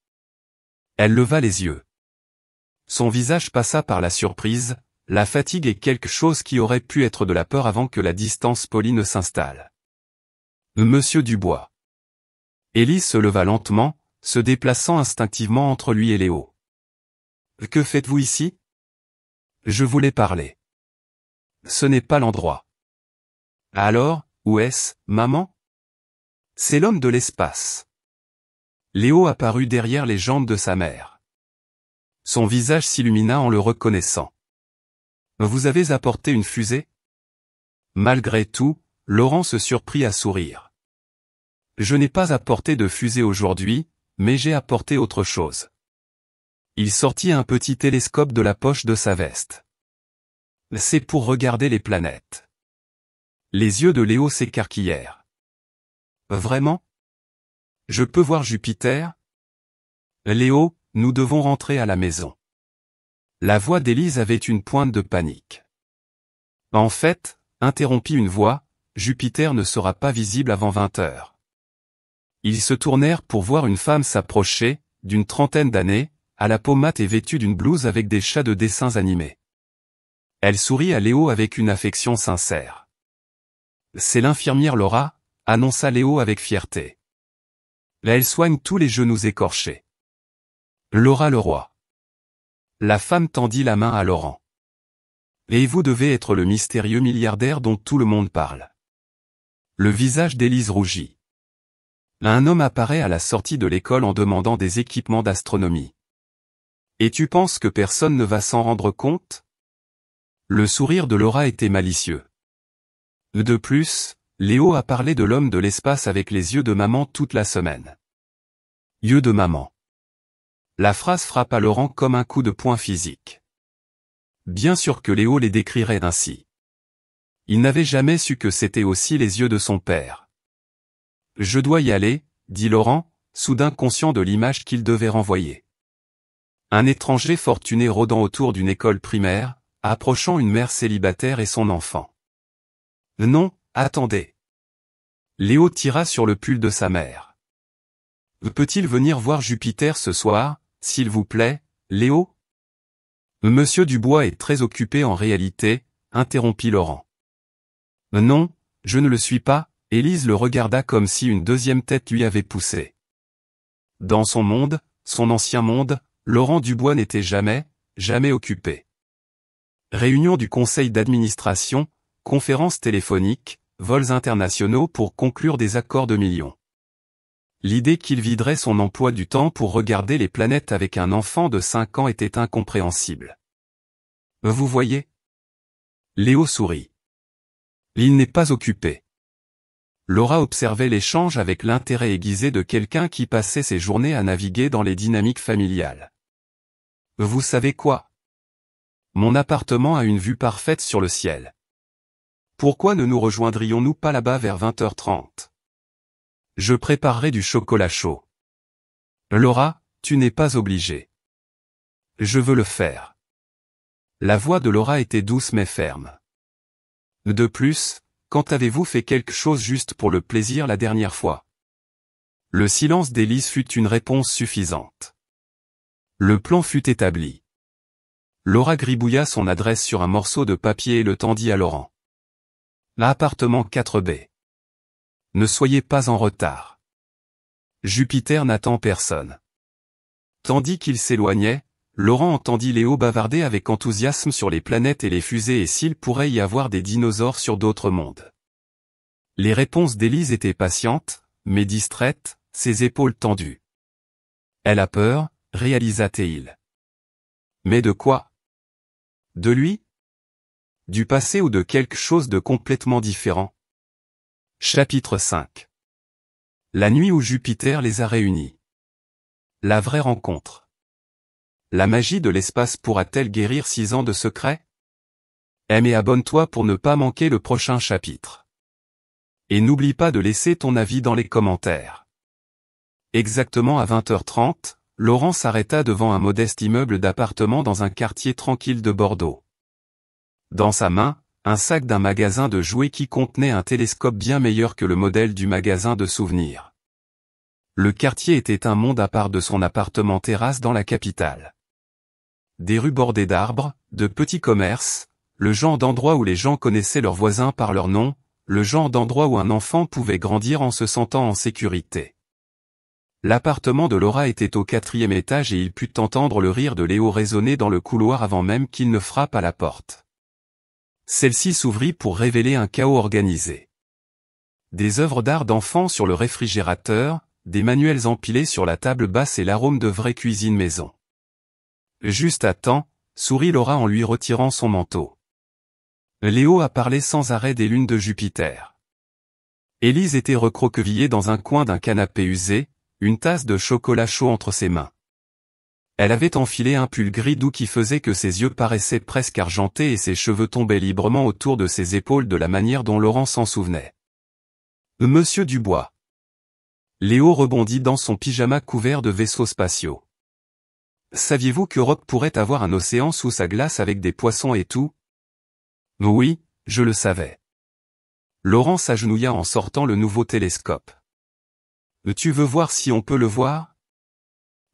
Elle leva les yeux. Son visage passa par la surprise, la fatigue et quelque chose qui aurait pu être de la peur avant que la distance polie ne s'installe. Monsieur Dubois. Élise se leva lentement, se déplaçant instinctivement entre lui et Léo. Que faites-vous ici? Je voulais parler. Ce n'est pas l'endroit. Alors, où est-ce, maman? C'est l'homme de l'espace. Léo apparut derrière les jambes de sa mère. Son visage s'illumina en le reconnaissant. Vous avez apporté une fusée? Malgré tout, Laurent se surprit à sourire. Je n'ai pas apporté de fusée aujourd'hui, mais j'ai apporté autre chose. Il sortit un petit télescope de la poche de sa veste. C'est pour regarder les planètes. Les yeux de Léo s'écarquillèrent. Vraiment? Je peux voir Jupiter? Léo, nous devons rentrer à la maison. La voix d'Élise avait une pointe de panique. En fait, interrompit une voix, Jupiter ne sera pas visible avant 20 heures. Ils se tournèrent pour voir une femme s'approcher, d'une trentaine d'années, à la peau mate et vêtue d'une blouse avec des chats de dessins animés. Elle sourit à Léo avec une affection sincère. C'est l'infirmière Laura, annonça Léo avec fierté. Là elle soigne tous les genoux écorchés. Laura Leroy. La femme tendit la main à Laurent. Et vous devez être le mystérieux milliardaire dont tout le monde parle. Le visage d'Élise rougit. Un homme apparaît à la sortie de l'école en demandant des équipements d'astronomie. Et tu penses que personne ne va s'en rendre compte? Le sourire de Laura était malicieux. De plus, Léo a parlé de l'homme de l'espace avec les yeux de maman toute la semaine. Yeux de maman. La phrase frappa Laurent comme un coup de poing physique. Bien sûr que Léo les décrirait ainsi. Il n'avait jamais su que c'était aussi les yeux de son père. Je dois y aller, dit Laurent, soudain conscient de l'image qu'il devait renvoyer. Un étranger fortuné rôdant autour d'une école primaire, approchant une mère célibataire et son enfant. Non, attendez. Léo tira sur le pull de sa mère. Peut-il venir voir Jupiter ce soir, s'il vous plaît, Léo? Monsieur Dubois est très occupé en réalité, interrompit Laurent. Non, je ne le suis pas, Élise le regarda comme si une deuxième tête lui avait poussé. Dans son monde, son ancien monde, Laurent Dubois n'était jamais occupé. Réunion du conseil d'administration, conférences téléphoniques, vols internationaux pour conclure des accords de millions. L'idée qu'il viderait son emploi du temps pour regarder les planètes avec un enfant de 5 ans était incompréhensible. Vous voyez? Léo sourit. Il n'est pas occupé. Laura observait l'échange avec l'intérêt aiguisé de quelqu'un qui passait ses journées à naviguer dans les dynamiques familiales. Vous savez quoi? Mon appartement a une vue parfaite sur le ciel. Pourquoi ne nous rejoindrions-nous pas là-bas vers 20h30? Je préparerai du chocolat chaud. Laura, tu n'es pas obligée. Je veux le faire. La voix de Laura était douce mais ferme. De plus, quand avez-vous fait quelque chose juste pour le plaisir la dernière fois? Le silence d'Élise fut une réponse suffisante. Le plan fut établi. Laura gribouilla son adresse sur un morceau de papier et le tendit à Laurent. Appartement 4B. Ne soyez pas en retard. Jupiter n'attend personne. Tandis qu'il s'éloignait, Laurent entendit Léo bavarder avec enthousiasme sur les planètes et les fusées et s'il pourrait y avoir des dinosaures sur d'autres mondes. Les réponses d'Élise étaient patientes, mais distraites, ses épaules tendues. Elle a peur, réalisa-t-il. Mais de quoi? De lui? Du passé ou de quelque chose de complètement différent? Chapitre 5. La nuit où Jupiter les a réunis. La vraie rencontre. La magie de l'espace pourra-t-elle guérir 6 ans de secrets? Aime et abonne-toi pour ne pas manquer le prochain chapitre. Et n'oublie pas de laisser ton avis dans les commentaires. Exactement à 20h30, Laurent s'arrêta devant un modeste immeuble d'appartement dans un quartier tranquille de Bordeaux. Dans sa main, un sac d'un magasin de jouets qui contenait un télescope bien meilleur que le modèle du magasin de souvenirs. Le quartier était un monde à part de son appartement terrasse dans la capitale. Des rues bordées d'arbres, de petits commerces, le genre d'endroit où les gens connaissaient leurs voisins par leur nom, le genre d'endroit où un enfant pouvait grandir en se sentant en sécurité. L'appartement de Laura était au 4e étage et il put entendre le rire de Léo résonner dans le couloir avant même qu'il ne frappe à la porte. Celle-ci s'ouvrit pour révéler un chaos organisé. Des œuvres d'art d'enfants sur le réfrigérateur, des manuels empilés sur la table basse et l'arôme de vraie cuisine maison. Juste à temps, sourit Laura en lui retirant son manteau. Léo a parlé sans arrêt des lunes de Jupiter. Élise était recroquevillée dans un coin d'un canapé usé, une tasse de chocolat chaud entre ses mains. Elle avait enfilé un pull gris doux qui faisait que ses yeux paraissaient presque argentés et ses cheveux tombaient librement autour de ses épaules de la manière dont Laurent s'en souvenait. Monsieur Dubois. Léo rebondit dans son pyjama couvert de vaisseaux spatiaux. Saviez-vous qu'Europe pourrait avoir un océan sous sa glace avec des poissons et tout? Oui, je le savais. Laurent s'agenouilla en sortant le nouveau télescope. Tu veux voir si on peut le voir?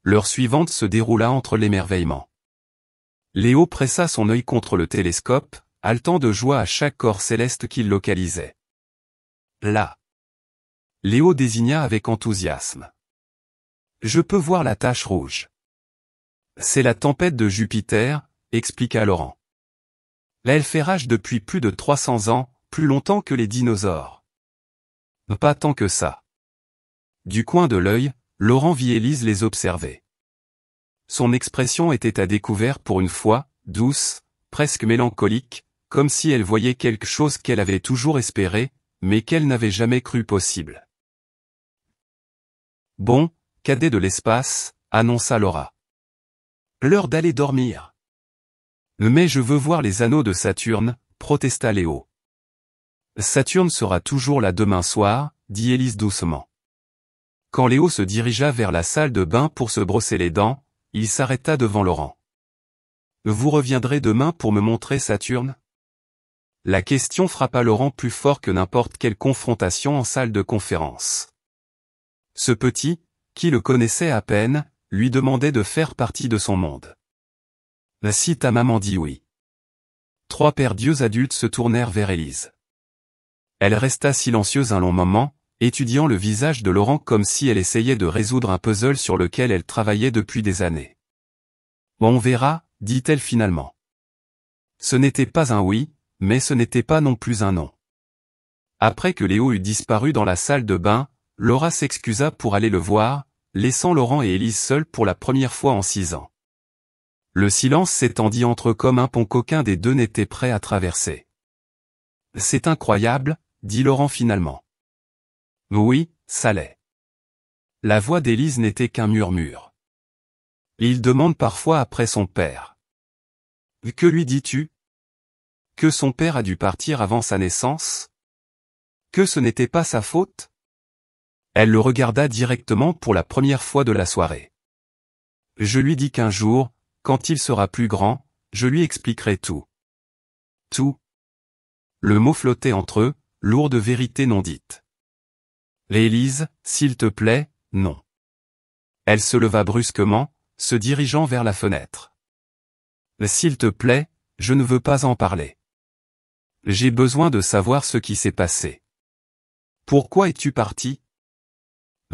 L'heure suivante se déroula entre l'émerveillement. Léo pressa son œil contre le télescope, haletant de joie à chaque corps céleste qu'il localisait. Là. Léo désigna avec enthousiasme. Je peux voir la tache rouge. C'est la tempête de Jupiter, expliqua Laurent. Là elle fait rage depuis plus de 300 ans, plus longtemps que les dinosaures. Pas tant que ça. Du coin de l'œil, Laurent vit Élise les observer. Son expression était à découvert pour une fois, douce, presque mélancolique, comme si elle voyait quelque chose qu'elle avait toujours espéré, mais qu'elle n'avait jamais cru possible. Bon, cadet de l'espace, annonça Laura. L'heure d'aller dormir. Mais je veux voir les anneaux de Saturne, protesta Léo. Saturne sera toujours là demain soir, dit Élise doucement. Quand Léo se dirigea vers la salle de bain pour se brosser les dents, il s'arrêta devant Laurent. Vous reviendrez demain pour me montrer Saturne? La question frappa Laurent plus fort que n'importe quelle confrontation en salle de conférence. Ce petit, qui le connaissait à peine, lui demandait de faire partie de son monde. Si ta maman dit oui. 3 paires d'yeux adultes se tournèrent vers Élise. Elle resta silencieuse un long moment, étudiant le visage de Laurent comme si elle essayait de résoudre un puzzle sur lequel elle travaillait depuis des années. On verra, dit-elle finalement. Ce n'était pas un oui, mais ce n'était pas non plus un non. Après que Léo eut disparu dans la salle de bain, Laura s'excusa pour aller le voir, laissant Laurent et Élise seuls pour la première fois en 6 ans. Le silence s'étendit entre eux comme un pont qu'aucun des deux n'était prêt à traverser. C'est incroyable, dit Laurent finalement. Oui, ça l'est. La voix d'Élise n'était qu'un murmure. Il demande parfois après son père. Que lui dis-tu? Que son père a dû partir avant sa naissance? Que ce n'était pas sa faute? Elle le regarda directement pour la première fois de la soirée. Je lui dis qu'un jour, quand il sera plus grand, je lui expliquerai tout. Tout. Le mot flottait entre eux, lourd de vérité non dite. Élise, s'il te plaît, non. Elle se leva brusquement, se dirigeant vers la fenêtre. S'il te plaît, je ne veux pas en parler. J'ai besoin de savoir ce qui s'est passé. Pourquoi es-tu parti?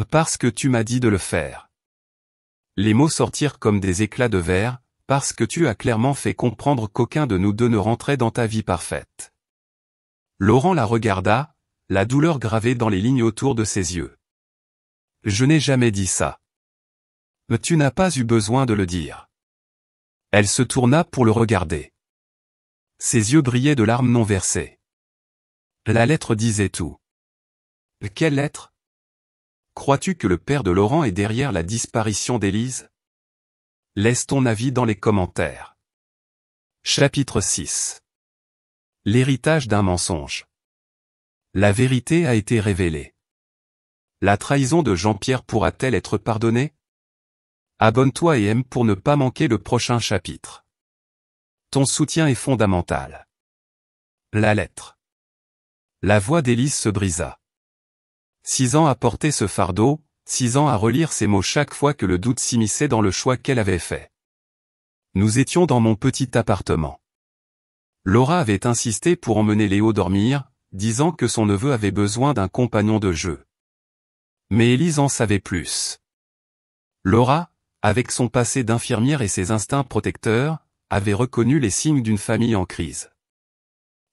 Parce que tu m'as dit de le faire. Les mots sortirent comme des éclats de verre, parce que tu as clairement fait comprendre qu'aucun de nous deux ne rentrait dans ta vie parfaite. Laurent la regarda, la douleur gravée dans les lignes autour de ses yeux. Je n'ai jamais dit ça. Tu n'as pas eu besoin de le dire. Elle se tourna pour le regarder. Ses yeux brillaient de larmes non versées. La lettre disait tout. Quelle lettre? Crois-tu que le père de Laurent est derrière la disparition d'Élise? Laisse ton avis dans les commentaires. Chapitre 6. L'héritage d'un mensonge. La vérité a été révélée. La trahison de Jean-Pierre pourra-t-elle être pardonnée? Abonne-toi et aime pour ne pas manquer le prochain chapitre. Ton soutien est fondamental. La lettre. La voix d'Élise se brisa. 6 ans à porter ce fardeau, 6 ans à relire ces mots chaque fois que le doute s'immisçait dans le choix qu'elle avait fait. Nous étions dans mon petit appartement. Laura avait insisté pour emmener Léo dormir, disant que son neveu avait besoin d'un compagnon de jeu. Mais Élise en savait plus. Laura, avec son passé d'infirmière et ses instincts protecteurs, avait reconnu les signes d'une famille en crise.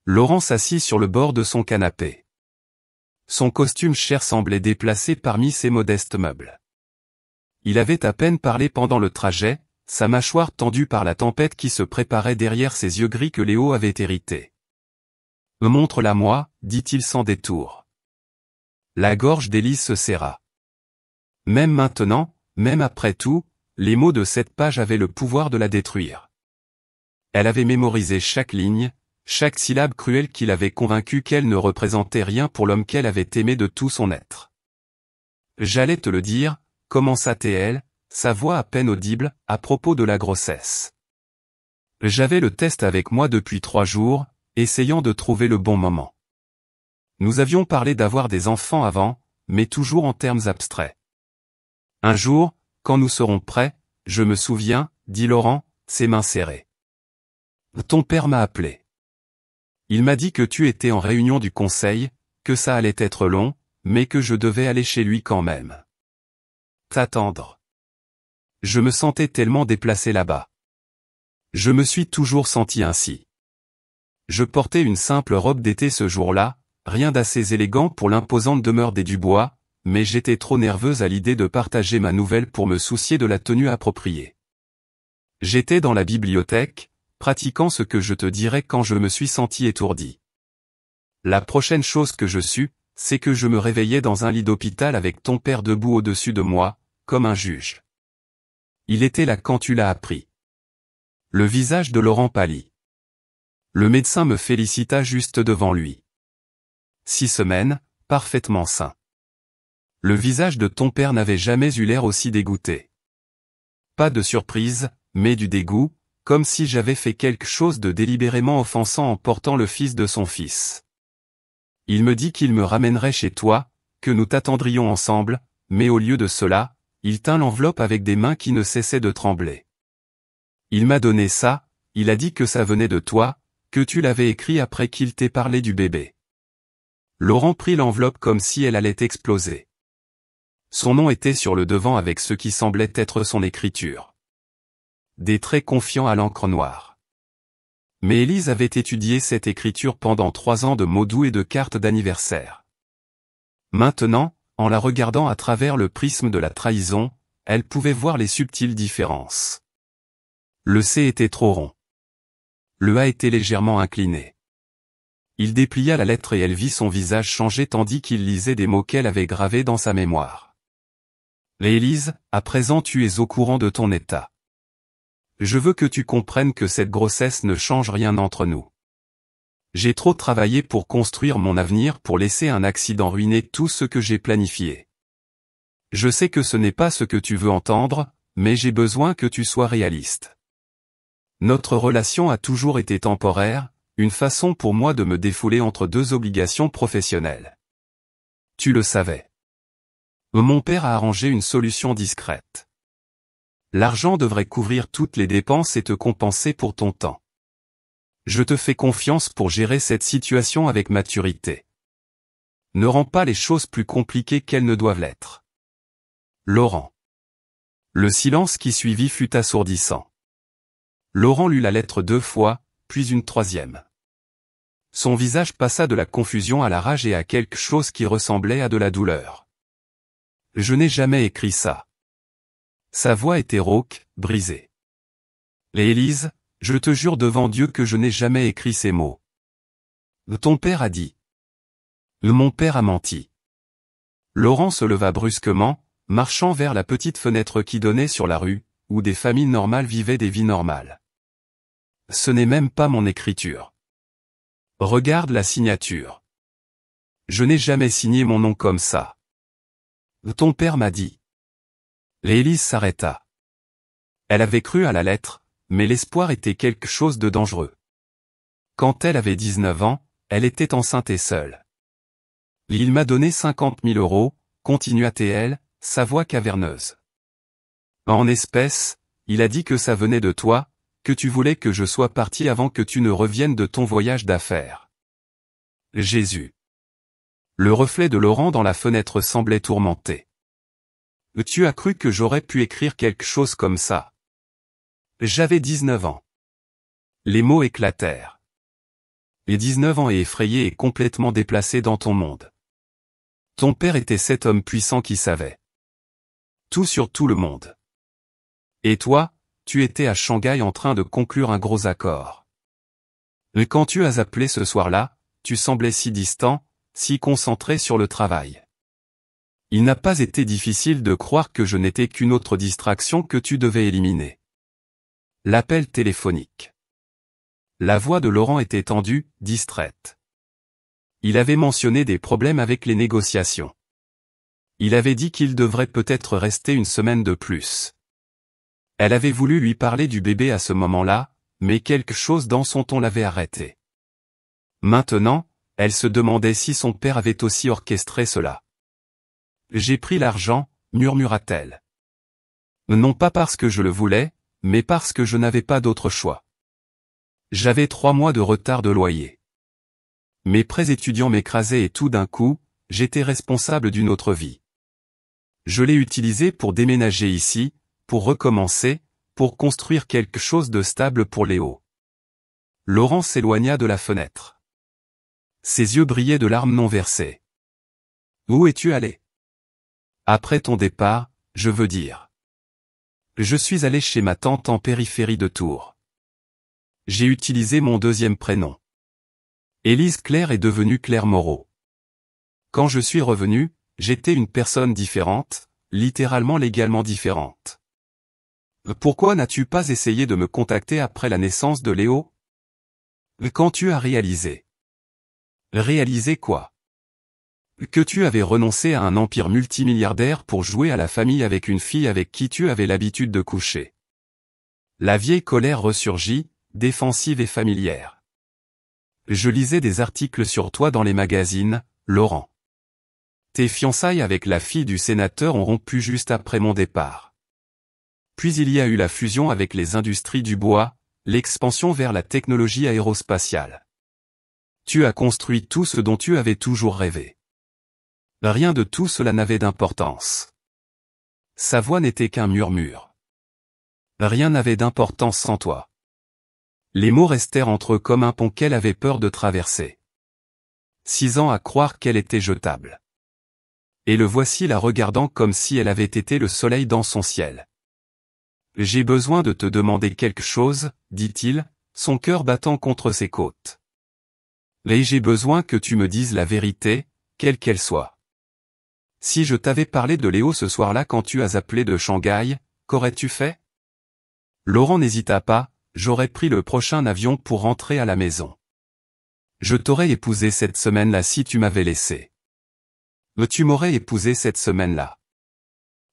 Laurent s'assit sur le bord de son canapé. Son costume cher semblait déplacé parmi ses modestes meubles. Il avait à peine parlé pendant le trajet, sa mâchoire tendue par la tempête qui se préparait derrière ses yeux gris que Léo avait hérités. « Montre-la-moi, dit-il sans détour. » La gorge d'Élise se serra. Même maintenant, même après tout, les mots de cette page avaient le pouvoir de la détruire. Elle avait mémorisé chaque ligne, chaque syllabe cruelle qui l'avait convaincue qu'elle ne représentait rien pour l'homme qu'elle avait aimé de tout son être. « J'allais te le dire, » commença-t-elle, sa voix à peine audible, à propos de la grossesse. « J'avais le test avec moi depuis 3 jours, essayant de trouver le bon moment. Nous avions parlé d'avoir des enfants avant, mais toujours en termes abstraits. Un jour, quand nous serons prêts, je me souviens, dit Laurent, ses mains serrées. Ton père m'a appelé. Il m'a dit que tu étais en réunion du conseil, que ça allait être long, mais que je devais aller chez lui quand même. T'attendre. Je me sentais tellement déplacé là-bas. Je me suis toujours senti ainsi. Je portais une simple robe d'été ce jour-là, rien d'assez élégant pour l'imposante demeure des Dubois, mais j'étais trop nerveuse à l'idée de partager ma nouvelle pour me soucier de la tenue appropriée. J'étais dans la bibliothèque, pratiquant ce que je te dirai quand je me suis senti étourdi. La prochaine chose que je sus, c'est que je me réveillais dans un lit d'hôpital avec ton père debout au-dessus de moi, comme un juge. Il était là quand tu l'as appris. Le visage de Laurent pâlit. Le médecin me félicita juste devant lui. 6 semaines, parfaitement sain. Le visage de ton père n'avait jamais eu l'air aussi dégoûté. Pas de surprise, mais du dégoût, comme si j'avais fait quelque chose de délibérément offensant en portant le fils de son fils. Il me dit qu'il me ramènerait chez toi, que nous t'attendrions ensemble, mais au lieu de cela, il tint l'enveloppe avec des mains qui ne cessaient de trembler. Il m'a donné ça, il a dit que ça venait de toi, que tu l'avais écrit après qu'il t'ait parlé du bébé. Laurent prit l'enveloppe comme si elle allait exploser. Son nom était sur le devant avec ce qui semblait être son écriture. Des traits confiants à l'encre noire. Mais Élise avait étudié cette écriture pendant 3 ans de mots doux et de cartes d'anniversaire. Maintenant, en la regardant à travers le prisme de la trahison, elle pouvait voir les subtiles différences. Le C était trop rond. Le A était légèrement incliné. Il déplia la lettre et elle vit son visage changer tandis qu'il lisait des mots qu'elle avait gravés dans sa mémoire. « Élise, à présent tu es au courant de ton état. Je veux que tu comprennes que cette grossesse ne change rien entre nous. J'ai trop travaillé pour construire mon avenir pour laisser un accident ruiner tout ce que j'ai planifié. Je sais que ce n'est pas ce que tu veux entendre, mais j'ai besoin que tu sois réaliste. Notre relation a toujours été temporaire, une façon pour moi de me défouler entre 2 obligations professionnelles. Tu le savais. Mon père a arrangé une solution discrète. L'argent devrait couvrir toutes les dépenses et te compenser pour ton temps. Je te fais confiance pour gérer cette situation avec maturité. Ne rends pas les choses plus compliquées qu'elles ne doivent l'être. Laurent. Le silence qui suivit fut assourdissant. Laurent lut la lettre 2 fois, puis une troisième. Son visage passa de la confusion à la rage et à quelque chose qui ressemblait à de la douleur. Je n'ai jamais écrit ça. Sa voix était rauque, brisée. Et Élise, je te jure devant Dieu que je n'ai jamais écrit ces mots. Ton père a dit. Mon père a menti. Laurent se leva brusquement, marchant vers la petite fenêtre qui donnait sur la rue, où des familles normales vivaient des vies normales. Ce n'est même pas mon écriture. Regarde la signature. Je n'ai jamais signé mon nom comme ça. Ton père m'a dit. Élise s'arrêta. Elle avait cru à la lettre, mais l'espoir était quelque chose de dangereux. Quand elle avait 19 ans, elle était enceinte et seule. Il m'a donné 50 000 €, continua-t-elle, sa voix caverneuse. En espèces, il a dit que ça venait de toi, que tu voulais que je sois parti avant que tu ne reviennes de ton voyage d'affaires. Jésus. Le reflet de Laurent dans la fenêtre semblait tourmenté. Tu as cru que j'aurais pu écrire quelque chose comme ça? J'avais 19 ans. Les mots éclatèrent. Et 19 ans et effrayé et complètement déplacé dans ton monde. Ton père était cet homme puissant qui savait tout sur tout le monde. Et toi, tu étais à Shanghai en train de conclure un gros accord. Et quand tu as appelé ce soir-là, tu semblais si distant, si concentré sur le travail. Il n'a pas été difficile de croire que je n'étais qu'une autre distraction que tu devais éliminer. L'appel téléphonique. La voix de Laurent était tendue, distraite. Il avait mentionné des problèmes avec les négociations. Il avait dit qu'il devrait peut-être rester une semaine de plus. Elle avait voulu lui parler du bébé à ce moment-là, mais quelque chose dans son ton l'avait arrêté. Maintenant, elle se demandait si son père avait aussi orchestré cela. J'ai pris l'argent, murmura-t-elle. Non pas parce que je le voulais, mais parce que je n'avais pas d'autre choix. J'avais 3 mois de retard de loyer. Mes prêts étudiants m'écrasaient et tout d'un coup, j'étais responsable d'une autre vie. Je l'ai utilisé pour déménager ici, pour recommencer, pour construire quelque chose de stable pour Léo. Laurent s'éloigna de la fenêtre. Ses yeux brillaient de larmes non versées. Où es-tu allé? Après ton départ, je veux dire. Je suis allé chez ma tante en périphérie de Tours. J'ai utilisé mon deuxième prénom. Élise Claire est devenue Claire Moreau. Quand je suis revenu, j'étais une personne différente, littéralement légalement différente. Pourquoi n'as-tu pas essayé de me contacter après la naissance de Léo? Quand tu as réalisé. Réalisé quoi? Que tu avais renoncé à un empire multimilliardaire pour jouer à la famille avec une fille avec qui tu avais l'habitude de coucher. La vieille colère ressurgit, défensive et familière. Je lisais des articles sur toi dans les magazines, Laurent. Tes fiançailles avec la fille du sénateur ont rompu juste après mon départ. Puis il y a eu la fusion avec les industries du bois, l'expansion vers la technologie aérospatiale. Tu as construit tout ce dont tu avais toujours rêvé. Rien de tout cela n'avait d'importance. Sa voix n'était qu'un murmure. Rien n'avait d'importance sans toi. Les mots restèrent entre eux comme un pont qu'elle avait peur de traverser. 6 ans à croire qu'elle était jetable. Et le voici la regardant comme si elle avait été le soleil dans son ciel. J'ai besoin de te demander quelque chose, dit-il, son cœur battant contre ses côtes. Et j'ai besoin que tu me dises la vérité, quelle qu'elle soit. Si je t'avais parlé de Léo ce soir-là quand tu as appelé de Shanghai, qu'aurais-tu fait? Laurent n'hésita pas, j'aurais pris le prochain avion pour rentrer à la maison. Je t'aurais épousé cette semaine-là si tu m'avais laissé. Mais tu m'aurais épousé cette semaine-là.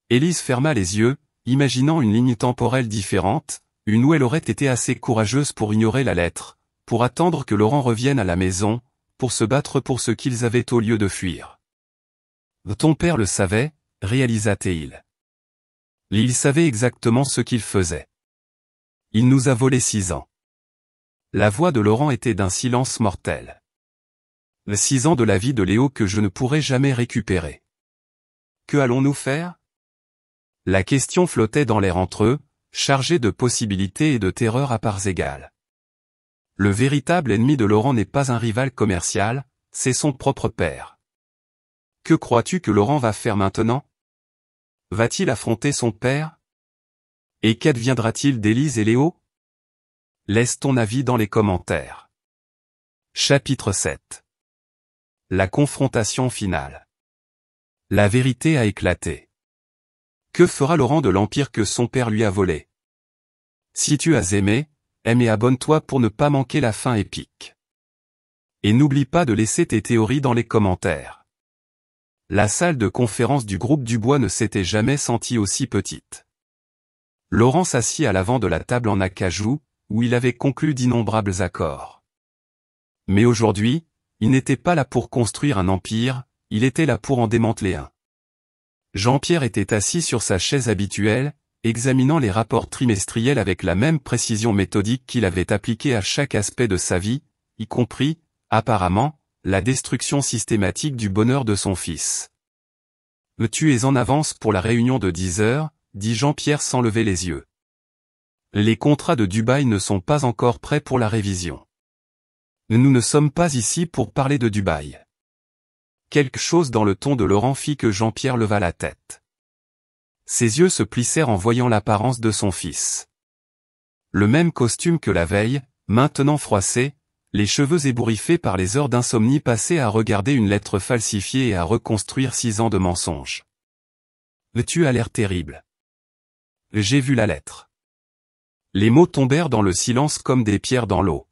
Élise ferma les yeux, imaginant une ligne temporelle différente, une où elle aurait été assez courageuse pour ignorer la lettre, pour attendre que Laurent revienne à la maison, pour se battre pour ce qu'ils avaient au lieu de fuir. Ton père le savait, réalisa-t-il. Il savait exactement ce qu'il faisait. Il nous a volé 6 ans. La voix de Laurent était d'un silence mortel. 6 ans de la vie de Léo que je ne pourrai jamais récupérer. Que allons-nous faire? La question flottait dans l'air entre eux, chargée de possibilités et de terreur à parts égales. Le véritable ennemi de Laurent n'est pas un rival commercial, c'est son propre père. Que crois-tu que Laurent va faire maintenant? Va-t-il affronter son père? Et qu'adviendra-t-il d'Élise et Léo? Laisse ton avis dans les commentaires. Chapitre 7. La confrontation finale. La vérité a éclaté. Que fera Laurent de l'empire que son père lui a volé? Si tu as aimé, aime et abonne-toi pour ne pas manquer la fin épique. Et n'oublie pas de laisser tes théories dans les commentaires. La salle de conférence du groupe Dubois ne s'était jamais sentie aussi petite. Laurent s'assit à l'avant de la table en acajou, où il avait conclu d'innombrables accords. Mais aujourd'hui, il n'était pas là pour construire un empire, il était là pour en démanteler un. Jean-Pierre était assis sur sa chaise habituelle, examinant les rapports trimestriels avec la même précision méthodique qu'il avait appliquée à chaque aspect de sa vie, y compris, apparemment, la destruction systématique du bonheur de son fils. « Tu es en avance pour la réunion de 10 heures, dit Jean-Pierre sans lever les yeux. Les contrats de Dubaï ne sont pas encore prêts pour la révision. Nous ne sommes pas ici pour parler de Dubaï. Quelque chose dans le ton de Laurent fit que Jean-Pierre leva la tête. Ses yeux se plissèrent en voyant l'apparence de son fils. Le même costume que la veille, maintenant froissé, les cheveux ébouriffés par les heures d'insomnie passées à regarder une lettre falsifiée et à reconstruire 6 ans de mensonges. Tu as l'air terrible. J'ai vu la lettre. Les mots tombèrent dans le silence comme des pierres dans l'eau.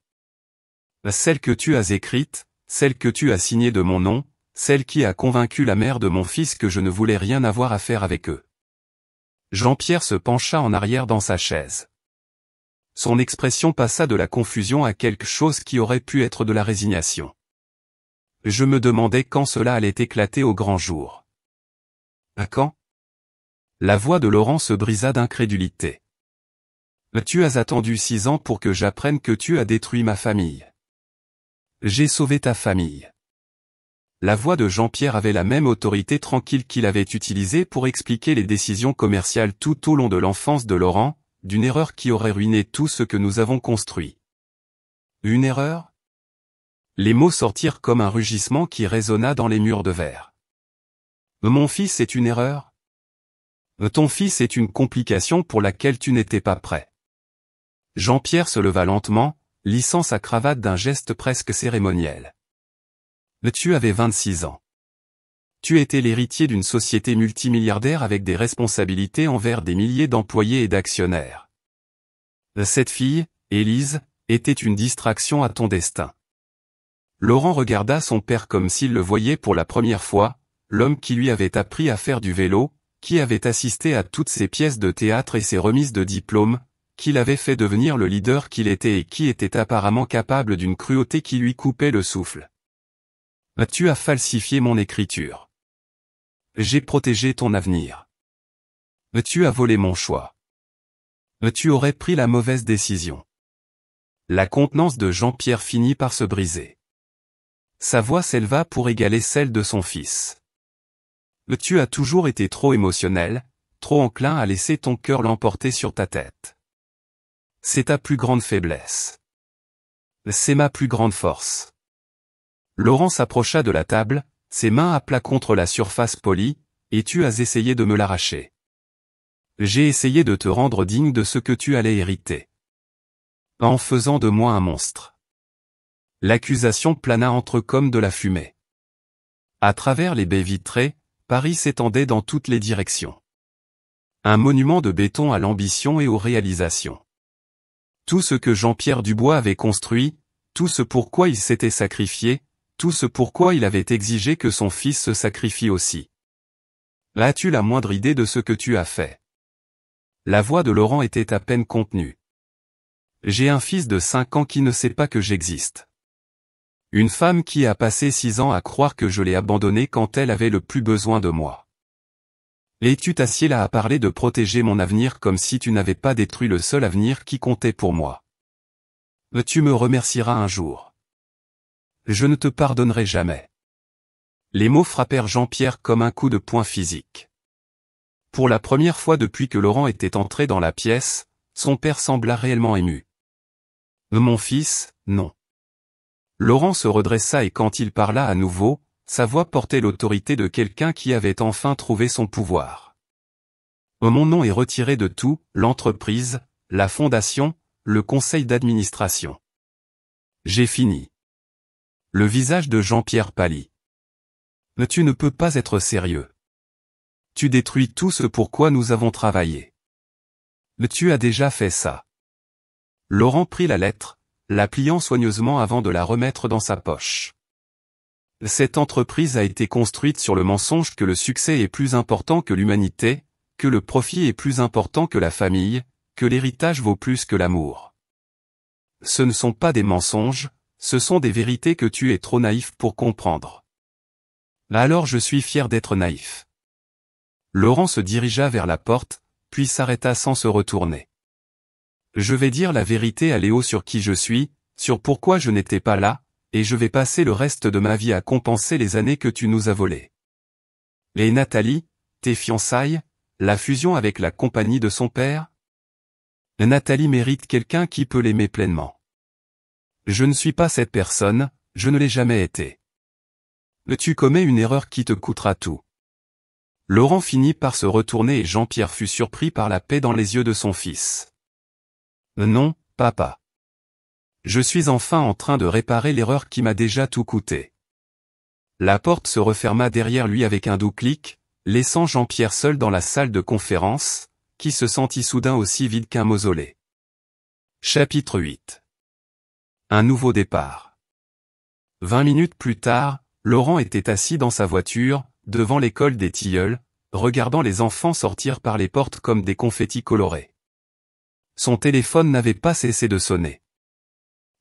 Celle que tu as écrite, celle que tu as signée de mon nom, celle qui a convaincu la mère de mon fils que je ne voulais rien avoir à faire avec eux. Jean-Pierre se pencha en arrière dans sa chaise. Son expression passa de la confusion à quelque chose qui aurait pu être de la résignation. Je me demandais quand cela allait éclater au grand jour. À quand? La voix de Laurent se brisa d'incrédulité. Tu as attendu 6 ans pour que j'apprenne que tu as détruit ma famille. J'ai sauvé ta famille. La voix de Jean-Pierre avait la même autorité tranquille qu'il avait utilisée pour expliquer les décisions commerciales tout au long de l'enfance de Laurent, d'une erreur qui aurait ruiné tout ce que nous avons construit. Une erreur? Les mots sortirent comme un rugissement qui résonna dans les murs de verre. Mon fils est une erreur? Ton fils est une complication pour laquelle tu n'étais pas prêt. Jean-Pierre se leva lentement, lissant sa cravate d'un geste presque cérémoniel. Tu avais 26 ans. Tu étais l'héritier d'une société multimilliardaire avec des responsabilités envers des milliers d'employés et d'actionnaires. Cette fille, Élise, était une distraction à ton destin. Laurent regarda son père comme s'il le voyait pour la première fois, l'homme qui lui avait appris à faire du vélo, qui avait assisté à toutes ses pièces de théâtre et ses remises de diplômes, qui l'avait fait devenir le leader qu'il était et qui était apparemment capable d'une cruauté qui lui coupait le souffle. Tu as falsifié mon écriture. J'ai protégé ton avenir. Tu as volé mon choix. Tu aurais pris la mauvaise décision. La contenance de Jean-Pierre finit par se briser. Sa voix s'éleva pour égaler celle de son fils. Tu as toujours été trop émotionnel, trop enclin à laisser ton cœur l'emporter sur ta tête. C'est ta plus grande faiblesse. C'est ma plus grande force. Laurent s'approcha de la table, ses mains à plat contre la surface polie, et tu as essayé de me l'arracher. J'ai essayé de te rendre digne de ce que tu allais hériter. En faisant de moi un monstre. L'accusation plana entre eux comme de la fumée. À travers les baies vitrées, Paris s'étendait dans toutes les directions. Un monument de béton à l'ambition et aux réalisations. Tout ce que Jean-Pierre Dubois avait construit, tout ce pourquoi il s'était sacrifié, tout ce pourquoi il avait exigé que son fils se sacrifie aussi. As-tu la moindre idée de ce que tu as fait? La voix de Laurent était à peine contenue. J'ai un fils de 5 ans qui ne sait pas que j'existe. Une femme qui a passé 6 ans à croire que je l'ai abandonnée quand elle avait le plus besoin de moi. Et tu t'assieds là à parler de protéger mon avenir comme si tu n'avais pas détruit le seul avenir qui comptait pour moi. Tu me remercieras un jour. Je ne te pardonnerai jamais. Les mots frappèrent Jean-Pierre comme un coup de poing physique. Pour la première fois depuis que Laurent était entré dans la pièce, son père sembla réellement ému. Mon fils, non. Laurent se redressa et quand il parla à nouveau, sa voix portait l'autorité de quelqu'un qui avait enfin trouvé son pouvoir. Mon nom est retiré de tout, l'entreprise, la fondation, le conseil d'administration. J'ai fini. Le visage de Jean-Pierre pâlit. Mais tu ne peux pas être sérieux. Tu détruis tout ce pour quoi nous avons travaillé. Mais tu as déjà fait ça. Laurent prit la lettre, la pliant soigneusement avant de la remettre dans sa poche. Cette entreprise a été construite sur le mensonge que le succès est plus important que l'humanité, que le profit est plus important que la famille, que l'héritage vaut plus que l'amour. Ce ne sont pas des mensonges, ce sont des vérités que tu es trop naïf pour comprendre. Alors je suis fier d'être naïf. Laurent se dirigea vers la porte, puis s'arrêta sans se retourner. Je vais dire la vérité à Léo sur qui je suis, sur pourquoi je n'étais pas là, et je vais passer le reste de ma vie à compenser les années que tu nous as volées. Et Nathalie, tes fiançailles, la fusion avec la compagnie de son père? Nathalie mérite quelqu'un qui peut l'aimer pleinement. Je ne suis pas cette personne, je ne l'ai jamais été. Tu commets une erreur qui te coûtera tout. Laurent finit par se retourner et Jean-Pierre fut surpris par la paix dans les yeux de son fils. Non, papa. Je suis enfin en train de réparer l'erreur qui m'a déjà tout coûté. La porte se referma derrière lui avec un doux clic, laissant Jean-Pierre seul dans la salle de conférence, qui se sentit soudain aussi vide qu'un mausolée. Chapitre 8. Un nouveau départ. 20 minutes plus tard, Laurent était assis dans sa voiture, devant l'école des Tilleuls, regardant les enfants sortir par les portes comme des confettis colorés. Son téléphone n'avait pas cessé de sonner.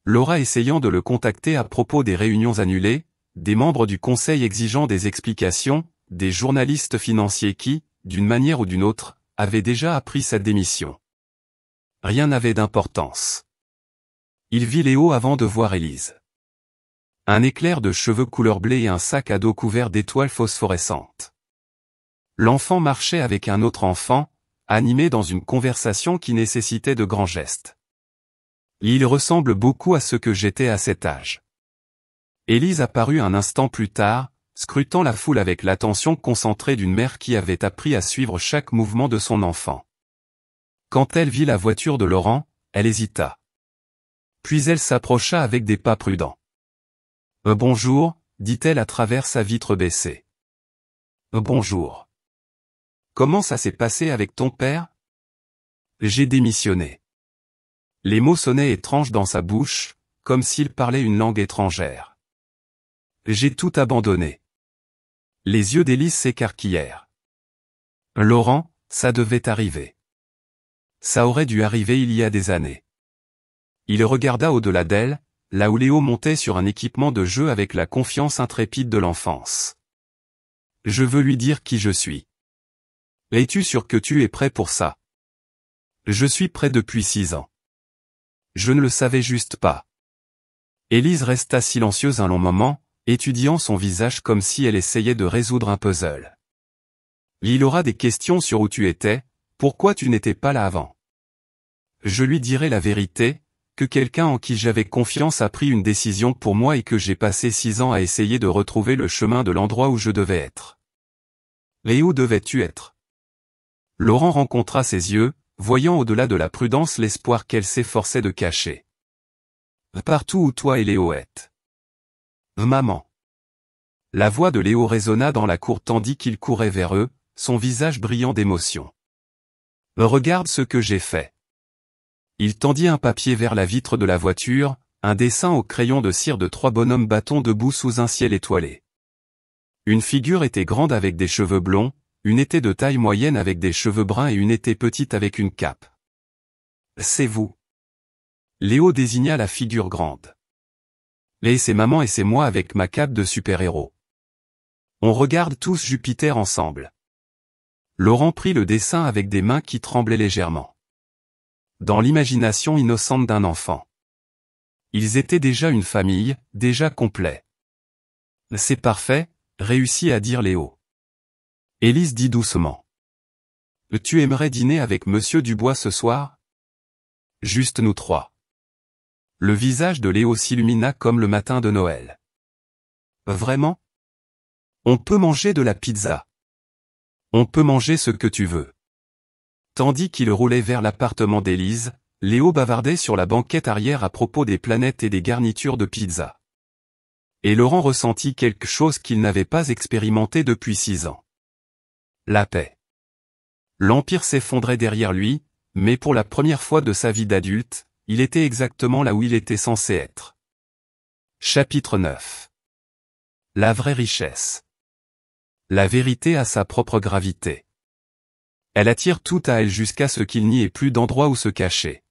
Laura essayant de le contacter à propos des réunions annulées, des membres du conseil exigeant des explications, des journalistes financiers qui, d'une manière ou d'une autre, avaient déjà appris sa démission. Rien n'avait d'importance. Il vit Léo avant de voir Élise. Un éclair de cheveux couleur blé et un sac à dos couvert d'étoiles phosphorescentes. L'enfant marchait avec un autre enfant, animé dans une conversation qui nécessitait de grands gestes. Il ressemble beaucoup à ce que j'étais à cet âge. Élise apparut un instant plus tard, scrutant la foule avec l'attention concentrée d'une mère qui avait appris à suivre chaque mouvement de son enfant. Quand elle vit la voiture de Laurent, elle hésita. Puis elle s'approcha avec des pas prudents. Bonjour, dit-elle à travers sa vitre baissée. Bonjour. Comment ça s'est passé avec ton père? J'ai démissionné. Les mots sonnaient étranges dans sa bouche, comme s'il parlait une langue étrangère. J'ai tout abandonné. Les yeux d'Élise s'écarquillèrent. Laurent, ça devait arriver. Ça aurait dû arriver il y a des années. Il regarda au-delà d'elle, là où Léo montait sur un équipement de jeu avec la confiance intrépide de l'enfance. Je veux lui dire qui je suis. Es-tu sûr que tu es prêt pour ça? Je suis prêt depuis 6 ans. Je ne le savais juste pas. Élise resta silencieuse un long moment, étudiant son visage comme si elle essayait de résoudre un puzzle. Il aura des questions sur où tu étais, pourquoi tu n'étais pas là avant. Je lui dirai la vérité, que quelqu'un en qui j'avais confiance a pris une décision pour moi et que j'ai passé 6 ans à essayer de retrouver le chemin de l'endroit où je devais être. Et où devais-tu être? Laurent rencontra ses yeux, voyant au-delà de la prudence l'espoir qu'elle s'efforçait de cacher. Partout où toi et Léo êtes. Maman. La voix de Léo résonna dans la cour tandis qu'il courait vers eux, son visage brillant d'émotion. Regarde ce que j'ai fait. Il tendit un papier vers la vitre de la voiture, un dessin au crayon de cire de 3 bonhommes bâtons debout sous un ciel étoilé. Une figure était grande avec des cheveux blonds, une était de taille moyenne avec des cheveux bruns et une était petite avec une cape. C'est vous. Léo désigna la figure grande. Et c'est maman et c'est moi avec ma cape de super-héros. On regarde tous Jupiter ensemble. Laurent prit le dessin avec des mains qui tremblaient légèrement. Dans l'imagination innocente d'un enfant. Ils étaient déjà une famille, déjà complets. C'est parfait, réussit à dire Léo. Élise dit doucement. Tu aimerais dîner avec Monsieur Dubois ce soir? Juste nous trois. Le visage de Léo s'illumina comme le matin de Noël. Vraiment? On peut manger de la pizza. On peut manger ce que tu veux. Tandis qu'il roulait vers l'appartement d'Élise, Léo bavardait sur la banquette arrière à propos des planètes et des garnitures de pizza. Et Laurent ressentit quelque chose qu'il n'avait pas expérimenté depuis 6 ans. La paix. L'Empire s'effondrait derrière lui, mais pour la première fois de sa vie d'adulte, il était exactement là où il était censé être. Chapitre 9. La vraie richesse. La vérité a sa propre gravité. Elle attire tout à elle jusqu'à ce qu'il n'y ait plus d'endroit où se cacher.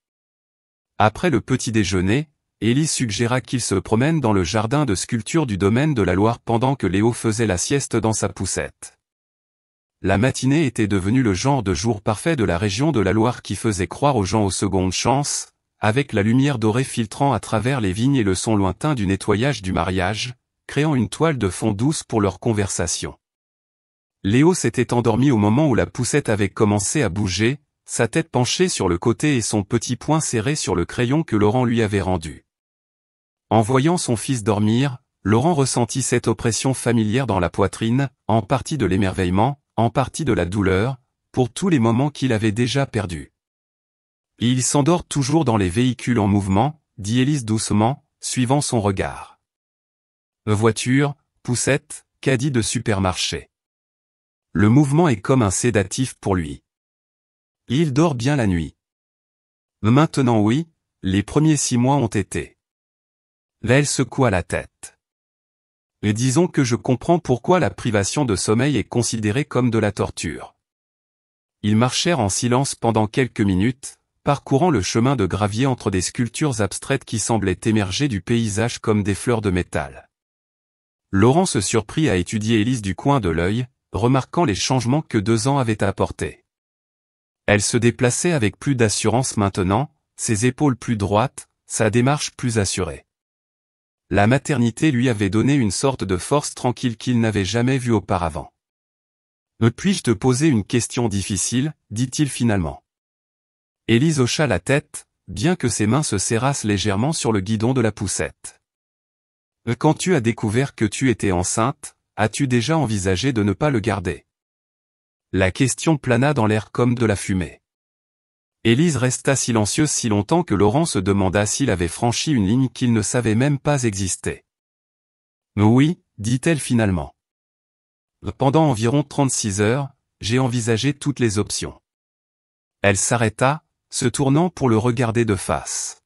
Après le petit déjeuner, Élise suggéra qu'il se promène dans le jardin de sculpture du domaine de la Loire pendant que Léo faisait la sieste dans sa poussette. La matinée était devenue le genre de jour parfait de la région de la Loire qui faisait croire aux gens aux secondes chances, avec la lumière dorée filtrant à travers les vignes et le son lointain du nettoyage du mariage, créant une toile de fond douce pour leur conversation. Léo s'était endormi au moment où la poussette avait commencé à bouger, sa tête penchée sur le côté et son petit poing serré sur le crayon que Laurent lui avait rendu. En voyant son fils dormir, Laurent ressentit cette oppression familière dans la poitrine, en partie de l'émerveillement, en partie de la douleur, pour tous les moments qu'il avait déjà perdus. Et il s'endort toujours dans les véhicules en mouvement, dit Élise doucement, suivant son regard. Voiture, poussette, caddie de supermarché. Le mouvement est comme un sédatif pour lui. Il dort bien la nuit. Maintenant oui, les premiers 6 mois ont été. Elle secoua la tête. Et disons que je comprends pourquoi la privation de sommeil est considérée comme de la torture. Ils marchèrent en silence pendant quelques minutes, parcourant le chemin de gravier entre des sculptures abstraites qui semblaient émerger du paysage comme des fleurs de métal. Laurent se surprit à étudier Élise du coin de l'œil, remarquant les changements que 2 ans avaient apportés. Elle se déplaçait avec plus d'assurance maintenant, ses épaules plus droites, sa démarche plus assurée. La maternité lui avait donné une sorte de force tranquille qu'il n'avait jamais vue auparavant. « Puis-je te poser une question difficile ?» dit-il finalement. Élise hocha la tête, bien que ses mains se serrassent légèrement sur le guidon de la poussette. « Quand tu as découvert que tu étais enceinte, as-tu déjà envisagé de ne pas le garder ?» La question plana dans l'air comme de la fumée. Élise resta silencieuse si longtemps que Laurent se demanda s'il avait franchi une ligne qu'il ne savait même pas exister. « Oui, dit-elle finalement. Pendant environ 36 heures, j'ai envisagé toutes les options. » Elle s'arrêta, se tournant pour le regarder de face.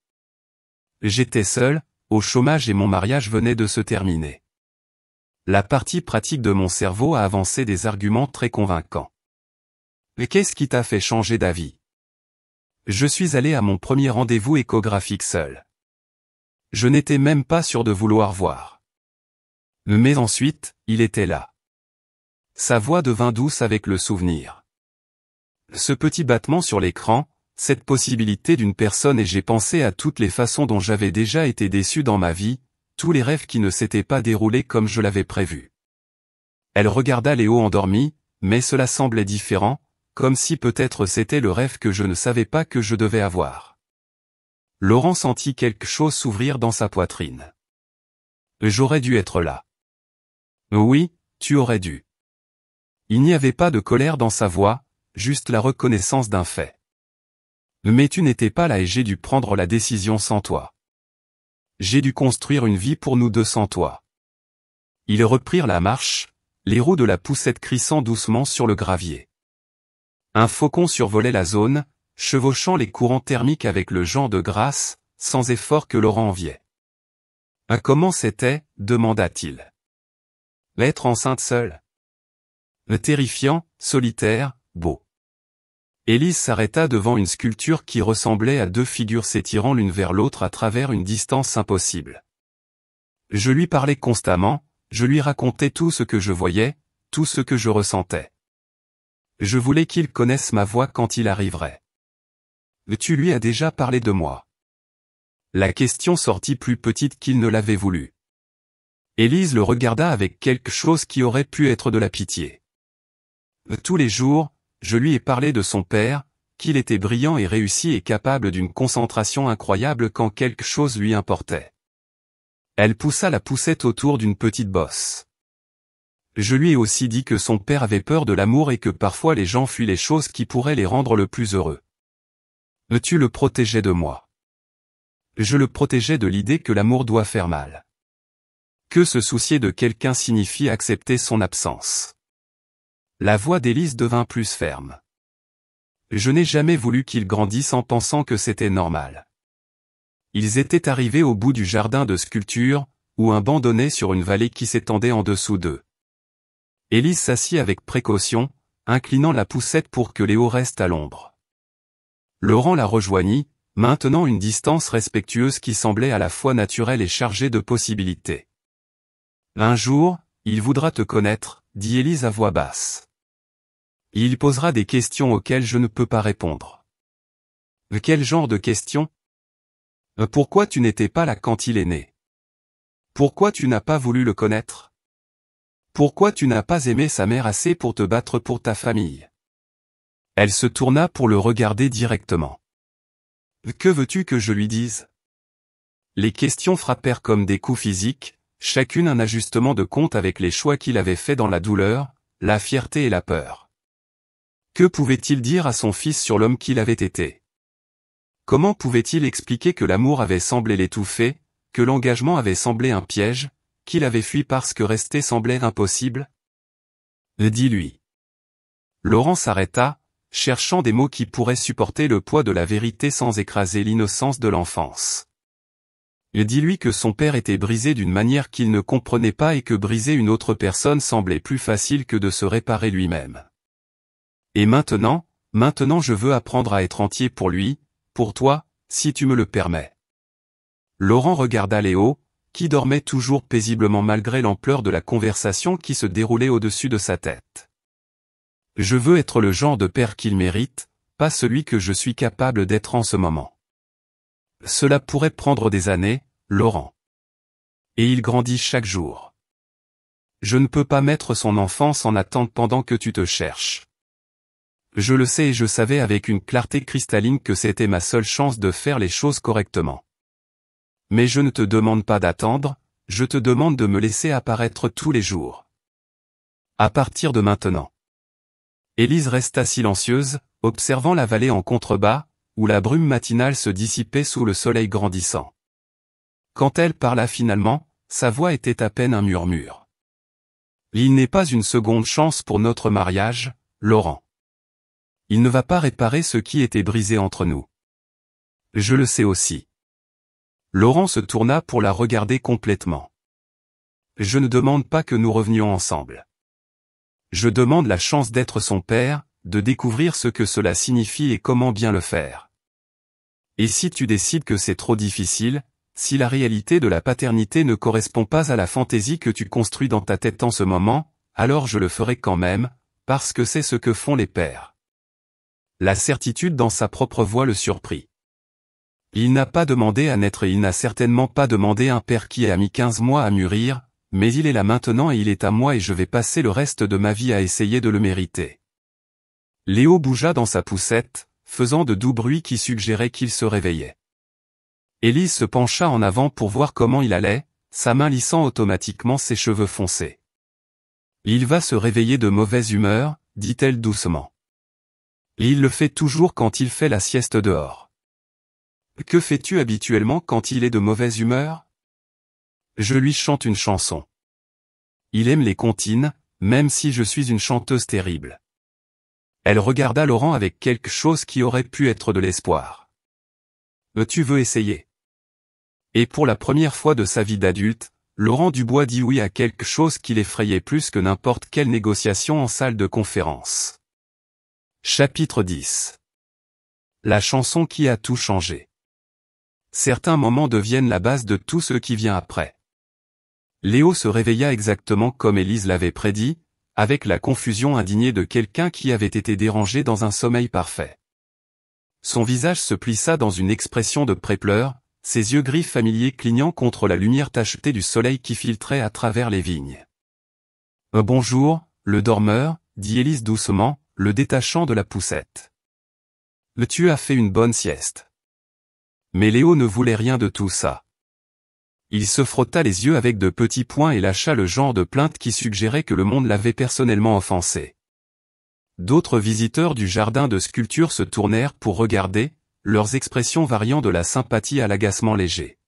J'étais seule, au chômage et mon mariage venait de se terminer. La partie pratique de mon cerveau a avancé des arguments très convaincants. Mais qu'est-ce qui t'a fait changer d'avis? Je suis allé à mon premier rendez-vous échographique seul. Je n'étais même pas sûr de vouloir voir. Mais ensuite, il était là. Sa voix devint douce avec le souvenir. Ce petit battement sur l'écran, cette possibilité d'une personne et j'ai pensé à toutes les façons dont j'avais déjà été déçu dans ma vie, tous les rêves qui ne s'étaient pas déroulés comme je l'avais prévu. Elle regarda Léo endormi, mais cela semblait différent, comme si peut-être c'était le rêve que je ne savais pas que je devais avoir. Laurent sentit quelque chose s'ouvrir dans sa poitrine. J'aurais dû être là. Oui, tu aurais dû. Il n'y avait pas de colère dans sa voix, juste la reconnaissance d'un fait. Mais tu n'étais pas là et j'ai dû prendre la décision sans toi. J'ai dû construire une vie pour nous deux sans toi. Ils reprirent la marche, les roues de la poussette crissant doucement sur le gravier. Un faucon survolait la zone, chevauchant les courants thermiques avec le genre de grâce, sans effort que Laurent enviait. « Comment c'était ?» demanda-t-il. « Être enceinte seule. » Terrifiant, solitaire, beau. Élise s'arrêta devant une sculpture qui ressemblait à 2 figures s'étirant l'une vers l'autre à travers une distance impossible. Je lui parlais constamment, je lui racontais tout ce que je voyais, tout ce que je ressentais. Je voulais qu'il connaisse ma voix quand il arriverait. Tu lui as déjà parlé de moi. La question sortit plus petite qu'il ne l'avait voulu. Élise le regarda avec quelque chose qui aurait pu être de la pitié. Tous les jours, je lui ai parlé de son père, qu'il était brillant et réussi et capable d'une concentration incroyable quand quelque chose lui importait. Elle poussa la poussette autour d'une petite bosse. Je lui ai aussi dit que son père avait peur de l'amour et que parfois les gens fuient les choses qui pourraient les rendre le plus heureux. Tu le protégeais de moi. Je le protégeais de l'idée que l'amour doit faire mal. Que se soucier de quelqu'un signifie accepter son absence. La voix d'Élise devint plus ferme. Je n'ai jamais voulu qu'il grandisse en pensant que c'était normal. Ils étaient arrivés au bout du jardin de sculpture, où un banc donnait sur une vallée qui s'étendait en dessous d'eux. Élise s'assit avec précaution, inclinant la poussette pour que Léo reste à l'ombre. Laurent la rejoignit, maintenant une distance respectueuse qui semblait à la fois naturelle et chargée de possibilités. Un jour, il voudra te connaître, dit Élise à voix basse. Il posera des questions auxquelles je ne peux pas répondre. Quel genre de questions? Pourquoi tu n'étais pas là quand il est né? Pourquoi tu n'as pas voulu le connaître? Pourquoi tu n'as pas aimé sa mère assez pour te battre pour ta famille? Elle se tourna pour le regarder directement. Que veux-tu que je lui dise? Les questions frappèrent comme des coups physiques, chacune un ajustement de compte avec les choix qu'il avait faits dans la douleur, la fierté et la peur. Que pouvait-il dire à son fils sur l'homme qu'il avait été? Comment pouvait-il expliquer que l'amour avait semblé l'étouffer, que l'engagement avait semblé un piège, qu'il avait fui parce que rester semblait impossible? Dis-lui. Laurent s'arrêta, cherchant des mots qui pourraient supporter le poids de la vérité sans écraser l'innocence de l'enfance. Dis-lui que son père était brisé d'une manière qu'il ne comprenait pas et que briser une autre personne semblait plus facile que de se réparer lui-même. Et maintenant je veux apprendre à être entier pour lui, pour toi, si tu me le permets. Laurent regarda Léo, qui dormait toujours paisiblement malgré l'ampleur de la conversation qui se déroulait au-dessus de sa tête. Je veux être le genre de père qu'il mérite, pas celui que je suis capable d'être en ce moment. Cela pourrait prendre des années, Laurent. Et il grandit chaque jour. Je ne peux pas mettre son enfance en attente pendant que tu te cherches. Je le sais et je savais avec une clarté cristalline que c'était ma seule chance de faire les choses correctement. Mais je ne te demande pas d'attendre, je te demande de me laisser apparaître tous les jours. À partir de maintenant. Élise resta silencieuse, observant la vallée en contrebas, où la brume matinale se dissipait sous le soleil grandissant. Quand elle parla finalement, sa voix était à peine un murmure. Il n'est pas une seconde chance pour notre mariage, Laurent. Il ne va pas réparer ce qui était brisé entre nous. Je le sais aussi. Laurent se tourna pour la regarder complètement. Je ne demande pas que nous revenions ensemble. Je demande la chance d'être son père, de découvrir ce que cela signifie et comment bien le faire. Et si tu décides que c'est trop difficile, si la réalité de la paternité ne correspond pas à la fantaisie que tu construis dans ta tête en ce moment, alors je le ferai quand même, parce que c'est ce que font les pères. La certitude dans sa propre voix le surprit. Il n'a pas demandé à naître et il n'a certainement pas demandé un père qui a mis 15 mois à mûrir, mais il est là maintenant et il est à moi et je vais passer le reste de ma vie à essayer de le mériter. Léo bougea dans sa poussette, faisant de doux bruits qui suggéraient qu'il se réveillait. Élise se pencha en avant pour voir comment il allait, sa main lissant automatiquement ses cheveux foncés. Il va se réveiller de mauvaise humeur, dit-elle doucement. Et il le fait toujours quand il fait la sieste dehors. Que fais-tu habituellement quand il est de mauvaise humeur? Je lui chante une chanson. Il aime les comptines, même si je suis une chanteuse terrible. Elle regarda Laurent avec quelque chose qui aurait pu être de l'espoir. Tu veux essayer? Et pour la première fois de sa vie d'adulte, Laurent Dubois dit oui à quelque chose qui l'effrayait plus que n'importe quelle négociation en salle de conférence. Chapitre 10. La chanson qui a tout changé. Certains moments deviennent la base de tout ce qui vient après. Léo se réveilla exactement comme Élise l'avait prédit, avec la confusion indignée de quelqu'un qui avait été dérangé dans un sommeil parfait. Son visage se plissa dans une expression de pré-pleurs, ses yeux gris familiers clignant contre la lumière tachetée du soleil qui filtrait à travers les vignes. « Bonjour, le dormeur, » dit Élise doucement, le détachant de la poussette. « Tu as fait une bonne sieste. » Mais Léo ne voulait rien de tout ça. Il se frotta les yeux avec de petits poings et lâcha le genre de plainte qui suggérait que le monde l'avait personnellement offensé. D'autres visiteurs du jardin de sculpture se tournèrent pour regarder, leurs expressions variant de la sympathie à l'agacement léger.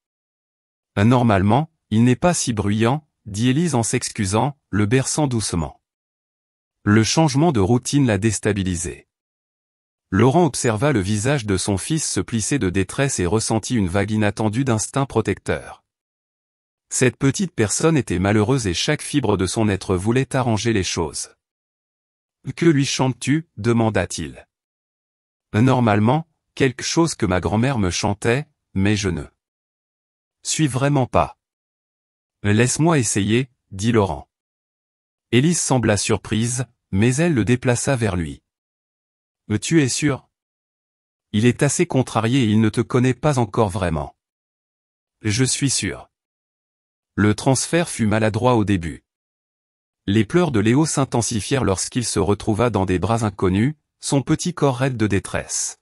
« Normalement, il n'est pas si bruyant, » dit Élise en s'excusant, le berçant doucement. Le changement de routine l'a déstabilisé. Laurent observa le visage de son fils se plisser de détresse et ressentit une vague inattendue d'instinct protecteur. Cette petite personne était malheureuse et chaque fibre de son être voulait arranger les choses. « Que lui chantes-tu » demanda-t-il. « Normalement, quelque chose que ma grand-mère me chantait, mais je ne suis vraiment pas. »« Laisse-moi essayer, » dit Laurent. Élise sembla surprise, mais elle le déplaça vers lui. « Tu es sûr ? Il est assez contrarié et il ne te connaît pas encore vraiment. »« Je suis sûr. » Le transfert fut maladroit au début. Les pleurs de Léo s'intensifièrent lorsqu'il se retrouva dans des bras inconnus, son petit corps raide de détresse.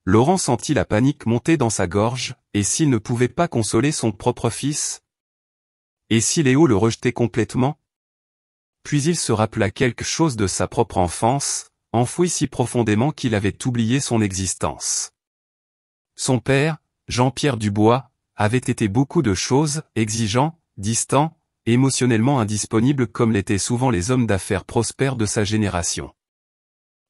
Laurent sentit la panique monter dans sa gorge, et s'il ne pouvait pas consoler son propre fils? Et si Léo le rejetait complètement? Puis il se rappela quelque chose de sa propre enfance, enfoui si profondément qu'il avait oublié son existence. Son père, Jean-Pierre Dubois, avait été beaucoup de choses, exigeant, distant, émotionnellement indisponible comme l'étaient souvent les hommes d'affaires prospères de sa génération.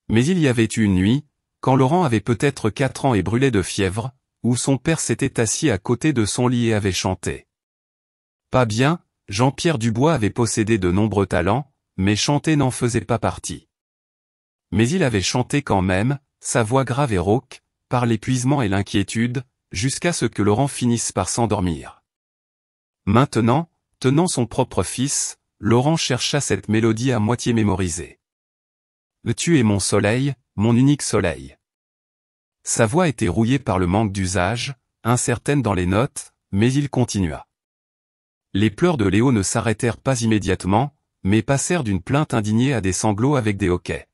Mais il y avait eu une nuit, quand Laurent avait peut-être 4 ans et brûlait de fièvre, où son père s'était assis à côté de son lit et avait chanté. Pas bien, Jean-Pierre Dubois avait possédé de nombreux talents, mais chanter n'en faisait pas partie. Mais il avait chanté quand même, sa voix grave et rauque, par l'épuisement et l'inquiétude, jusqu'à ce que Laurent finisse par s'endormir. Maintenant, tenant son propre fils, Laurent chercha cette mélodie à moitié mémorisée. « Tu es mon soleil, mon unique soleil. » Sa voix était rouillée par le manque d'usage, incertaine dans les notes, mais il continua. Les pleurs de Léo ne s'arrêtèrent pas immédiatement, mais passèrent d'une plainte indignée à des sanglots avec des hoquets.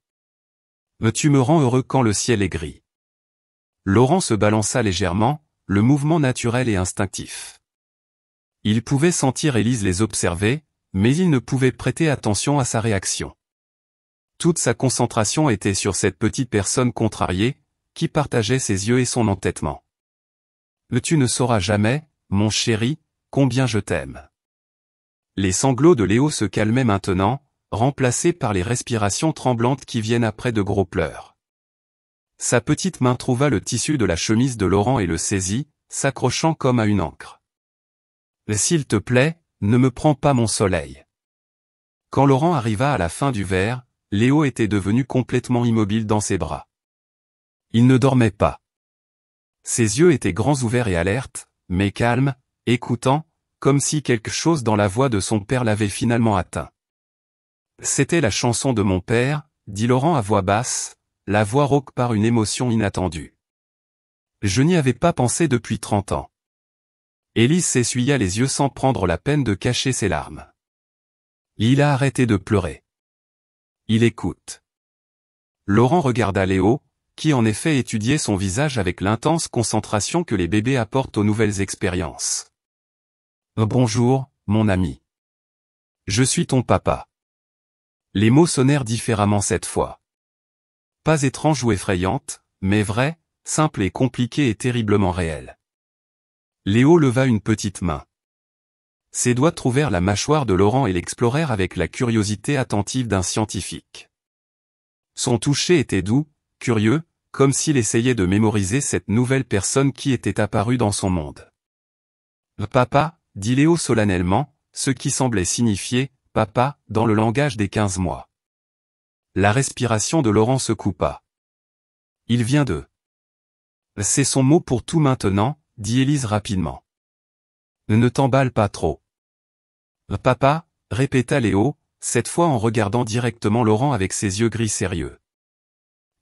« Tu me rends heureux quand le ciel est gris. » Laurent se balança légèrement, le mouvement naturel et instinctif. Il pouvait sentir Élise les observer, mais il ne pouvait prêter attention à sa réaction. Toute sa concentration était sur cette petite personne contrariée, qui partageait ses yeux et son entêtement. « Tu ne sauras jamais, mon chéri, combien je t'aime. » Les sanglots de Léo se calmaient maintenant, remplacés par les respirations tremblantes qui viennent après de gros pleurs. Sa petite main trouva le tissu de la chemise de Laurent et le saisit, s'accrochant comme à une ancre. « S'il te plaît, ne me prends pas mon soleil. » Quand Laurent arriva à la fin du vers, Léo était devenu complètement immobile dans ses bras. Il ne dormait pas. Ses yeux étaient grands ouverts et alertes, mais calmes, écoutant, comme si quelque chose dans la voix de son père l'avait finalement atteint. « C'était la chanson de mon père, » dit Laurent à voix basse, la voix rauque par une émotion inattendue. « Je n'y avais pas pensé depuis 30 ans. » Élise s'essuya les yeux sans prendre la peine de cacher ses larmes. Il a arrêté de pleurer. Il écoute. Laurent regarda Léo, qui en effet étudiait son visage avec l'intense concentration que les bébés apportent aux nouvelles expériences. « Bonjour, mon ami. Je suis ton papa. » Les mots sonnèrent différemment cette fois. Pas étrange ou effrayante, mais vraie, simple et compliquée et terriblement réelle. Léo leva une petite main. Ses doigts trouvèrent la mâchoire de Laurent et l'explorèrent avec la curiosité attentive d'un scientifique. Son toucher était doux, curieux, comme s'il essayait de mémoriser cette nouvelle personne qui était apparue dans son monde. « Papa » dit Léo solennellement, ce qui semblait signifier « papa » dans le langage des 15 mois. La respiration de Laurent se coupa. « Il vient de... » « C'est son mot pour tout maintenant, » dit Élise rapidement. « Ne t'emballe pas trop. »« Papa » répéta Léo, cette fois en regardant directement Laurent avec ses yeux gris sérieux.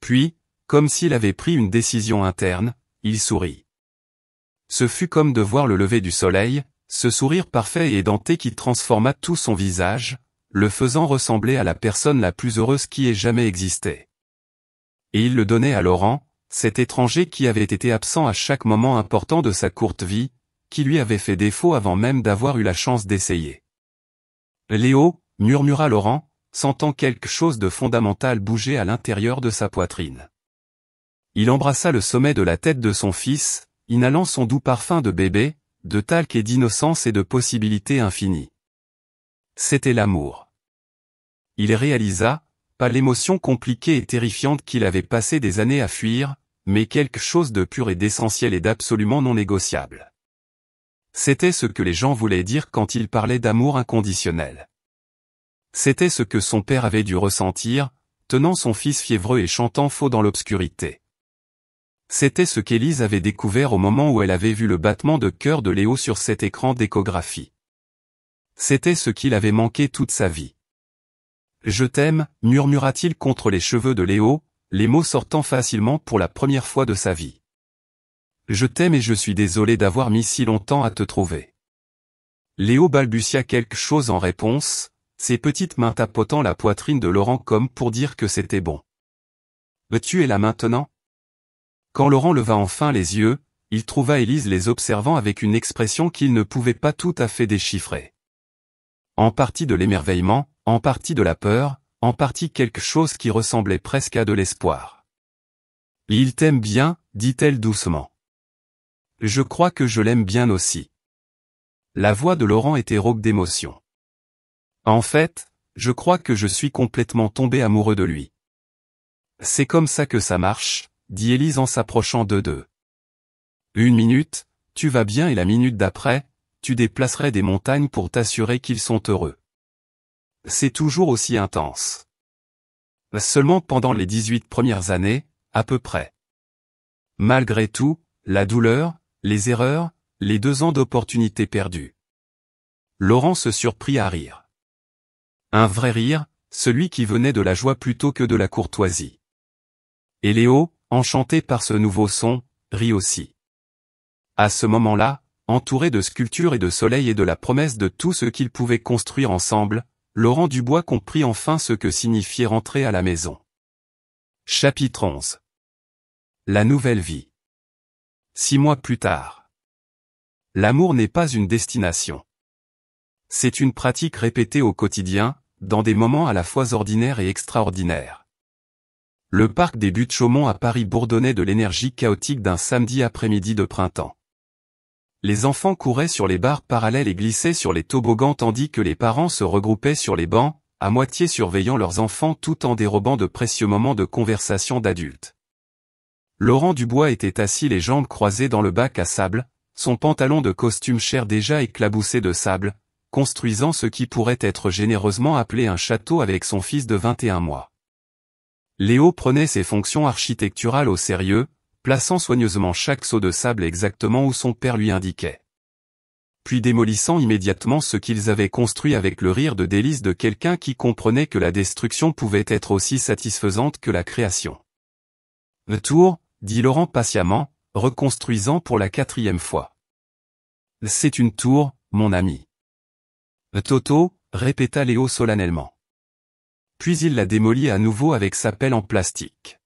Puis, comme s'il avait pris une décision interne, il sourit. Ce fut comme de voir le lever du soleil, ce sourire parfait et édenté qui transforma tout son visage, le faisant ressembler à la personne la plus heureuse qui ait jamais existé. Et il le donnait à Laurent, cet étranger qui avait été absent à chaque moment important de sa courte vie, qui lui avait fait défaut avant même d'avoir eu la chance d'essayer. « Léo » murmura Laurent, sentant quelque chose de fondamental bouger à l'intérieur de sa poitrine. Il embrassa le sommet de la tête de son fils, inhalant son doux parfum de bébé, de talc et d'innocence et de possibilités infinies. C'était l'amour. Il réalisa, pas l'émotion compliquée et terrifiante qu'il avait passé des années à fuir, mais quelque chose de pur et d'essentiel et d'absolument non négociable. C'était ce que les gens voulaient dire quand ils parlaient d'amour inconditionnel. C'était ce que son père avait dû ressentir, tenant son fils fiévreux et chantant faux dans l'obscurité. C'était ce qu'Élise avait découvert au moment où elle avait vu le battement de cœur de Léo sur cet écran d'échographie. C'était ce qu'il avait manqué toute sa vie. « Je t'aime » murmura-t-il contre les cheveux de Léo, les mots sortant facilement pour la première fois de sa vie. « Je t'aime et je suis désolé d'avoir mis si longtemps à te trouver. » Léo balbutia quelque chose en réponse, ses petites mains tapotant la poitrine de Laurent comme pour dire que c'était bon. « Tu es là maintenant ?» Quand Laurent leva enfin les yeux, il trouva Élise les observant avec une expression qu'il ne pouvait pas tout à fait déchiffrer. En partie de l'émerveillement, en partie de la peur, en partie quelque chose qui ressemblait presque à de l'espoir. « Il t'aime bien » dit-elle doucement. « Je crois que je l'aime bien aussi. » La voix de Laurent était rauque d'émotion. « En fait, je crois que je suis complètement tombé amoureux de lui. »« C'est comme ça que ça marche », dit Élise en s'approchant d'eux. « Une minute, tu vas bien et la minute d'après, tu déplacerais des montagnes pour t'assurer qu'ils sont heureux. C'est toujours aussi intense. Seulement pendant les 18 premières années, à peu près. Malgré tout, la douleur, les erreurs, les 2 ans d'opportunités perdues. » Laurent se surprit à rire. Un vrai rire, celui qui venait de la joie plutôt que de la courtoisie. Et Léo, enchanté par ce nouveau son, rit aussi. À ce moment-là, entouré de sculptures et de soleil et de la promesse de tout ce qu'ils pouvaient construire ensemble, Laurent Dubois comprit enfin ce que signifiait rentrer à la maison. Chapitre 11. La nouvelle vie. 6 mois plus tard. L'amour n'est pas une destination. C'est une pratique répétée au quotidien, dans des moments à la fois ordinaires et extraordinaires. Le parc des Buttes-Chaumont à Paris bourdonnait de l'énergie chaotique d'un samedi après-midi de printemps. Les enfants couraient sur les barres parallèles et glissaient sur les toboggans tandis que les parents se regroupaient sur les bancs, à moitié surveillant leurs enfants tout en dérobant de précieux moments de conversation d'adultes. Laurent Dubois était assis les jambes croisées dans le bac à sable, son pantalon de costume cher déjà éclaboussé de sable, construisant ce qui pourrait être généreusement appelé un château avec son fils de 21 mois. Léo prenait ses fonctions architecturales au sérieux, plaçant soigneusement chaque seau de sable exactement où son père lui indiquait. Puis démolissant immédiatement ce qu'ils avaient construit avec le rire de délice de quelqu'un qui comprenait que la destruction pouvait être aussi satisfaisante que la création. « Le tour » dit Laurent patiemment, reconstruisant pour la 4e fois. « C'est une tour, mon ami. »« Toto » répéta Léo solennellement. Puis il la démolit à nouveau avec sa pelle en plastique.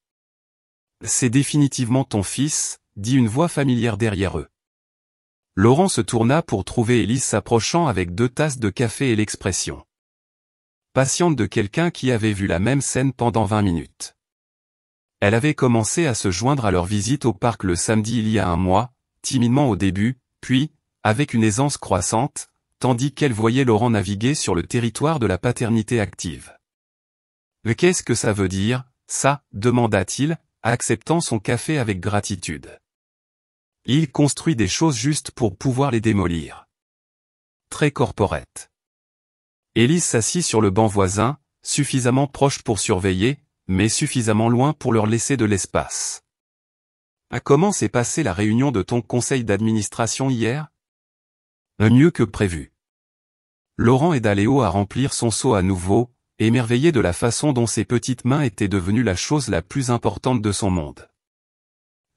« C'est définitivement ton fils » dit une voix familière derrière eux. Laurent se tourna pour trouver Élise s'approchant avec 2 tasses de café et l'expression patiente de quelqu'un qui avait vu la même scène pendant 20 minutes. Elle avait commencé à se joindre à leur visite au parc le samedi il y a 1 mois, timidement au début, puis, avec une aisance croissante, tandis qu'elle voyait Laurent naviguer sur le territoire de la paternité active. « Qu'est-ce que ça veut dire, ça » demanda-t-il, acceptant son café avec gratitude. « Il construit des choses juste pour pouvoir les démolir. » Très corporate. Élise s'assit sur le banc voisin, suffisamment proche pour surveiller, mais suffisamment loin pour leur laisser de l'espace. « Comment s'est passée la réunion de ton conseil d'administration hier ? Mieux que prévu. Laurent aida Léo à remplir son seau à nouveau, émerveillé de la façon dont ses petites mains étaient devenues la chose la plus importante de son monde.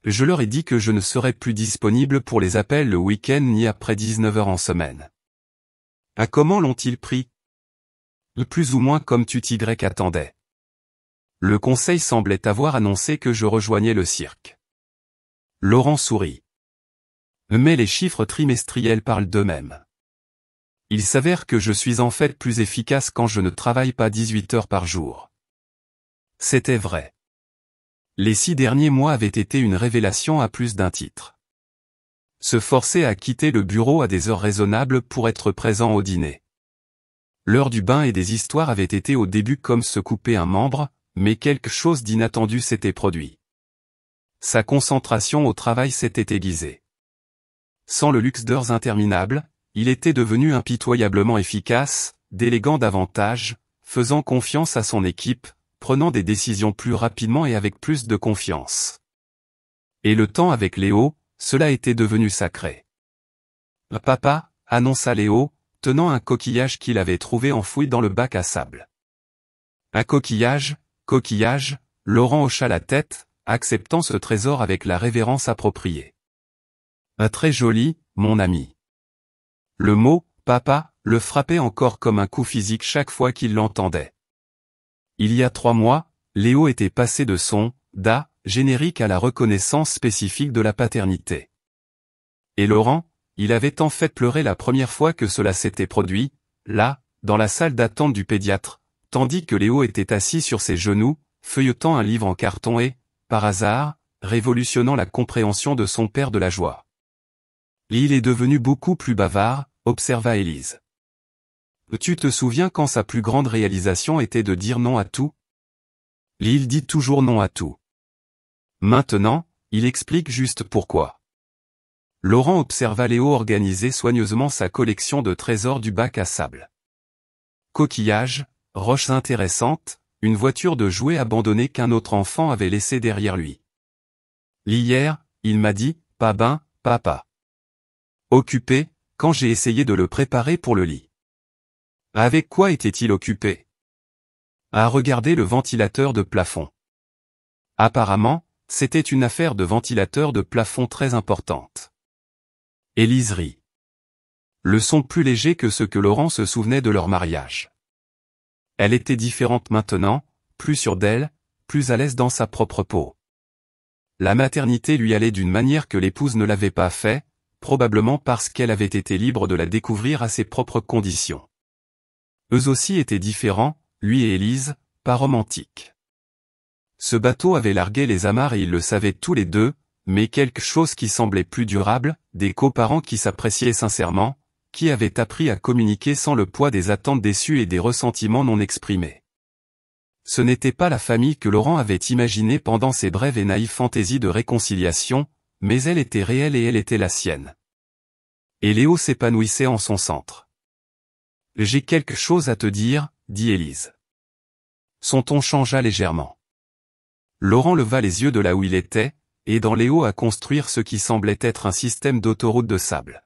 Je leur ai dit que je ne serais plus disponible pour les appels le week-end ni après 19h en semaine. À comment l'ont-ils pris? Plus ou moins comme tu t'y attendais. Le conseil semblait avoir annoncé que je rejoignais le cirque. Laurent sourit. Mais les chiffres trimestriels parlent d'eux-mêmes. Il s'avère que je suis en fait plus efficace quand je ne travaille pas 18 heures par jour. C'était vrai. Les 6 derniers mois avaient été une révélation à plus d'un titre. Se forcer à quitter le bureau à des heures raisonnables pour être présent au dîner. L'heure du bain et des histoires avait été au début comme se couper un membre, mais quelque chose d'inattendu s'était produit. Sa concentration au travail s'était aiguisée. Sans le luxe d'heures interminables, il était devenu impitoyablement efficace, déléguant davantage, faisant confiance à son équipe, prenant des décisions plus rapidement et avec plus de confiance. Et le temps avec Léo, cela était devenu sacré. « Papa » annonça Léo, tenant un coquillage qu'il avait trouvé enfoui dans le bac à sable. « Un coquillage, coquillage » Laurent hocha la tête, acceptant ce trésor avec la révérence appropriée. « Très joli, mon ami. » Le mot « papa » le frappait encore comme un coup physique chaque fois qu'il l'entendait. Il y a 3 mois, Léo était passé de son « da » générique à la reconnaissance spécifique de la paternité. Et Laurent, il avait en fait pleuré la première fois que cela s'était produit, là, dans la salle d'attente du pédiatre, tandis que Léo était assis sur ses genoux, feuilletant un livre en carton et, par hasard, révolutionnant la compréhension de son père de la joie. « Il est devenu beaucoup plus bavard », observa Élise. « Tu te souviens quand sa plus grande réalisation était de dire non à tout ? Il dit toujours non à tout. Maintenant, il explique juste pourquoi. » Laurent observa Léo organiser soigneusement sa collection de trésors du bac à sable. Coquillages, roches intéressantes, une voiture de jouets abandonnée qu'un autre enfant avait laissée derrière lui. Hier, il m'a dit, « Pas ben, papa. » Occupé, quand j'ai essayé de le préparer pour le lit. Avec quoi était-il occupé? À regarder le ventilateur de plafond. Apparemment, c'était une affaire de ventilateur de plafond très importante. Élise rit. Le son plus léger que ce que Laurent se souvenait de leur mariage. Elle était différente maintenant, plus sûre d'elle, plus à l'aise dans sa propre peau. La maternité lui allait d'une manière que l'épouse ne l'avait pas fait, probablement parce qu'elle avait été libre de la découvrir à ses propres conditions. Eux aussi étaient différents, lui et Élise, pas romantiques. Ce bateau avait largué les amarres et ils le savaient tous les deux, mais quelque chose qui semblait plus durable, des coparents qui s'appréciaient sincèrement, qui avaient appris à communiquer sans le poids des attentes déçues et des ressentiments non exprimés. Ce n'était pas la famille que Laurent avait imaginée pendant ses brèves et naïves fantaisies de réconciliation, mais elle était réelle et elle était la sienne. Et Léo s'épanouissait en son centre. « J'ai quelque chose à te dire, » dit Élise. Son ton changea légèrement. Laurent leva les yeux de là où il était, aidant Léo à construire ce qui semblait être un système d'autoroute de sable.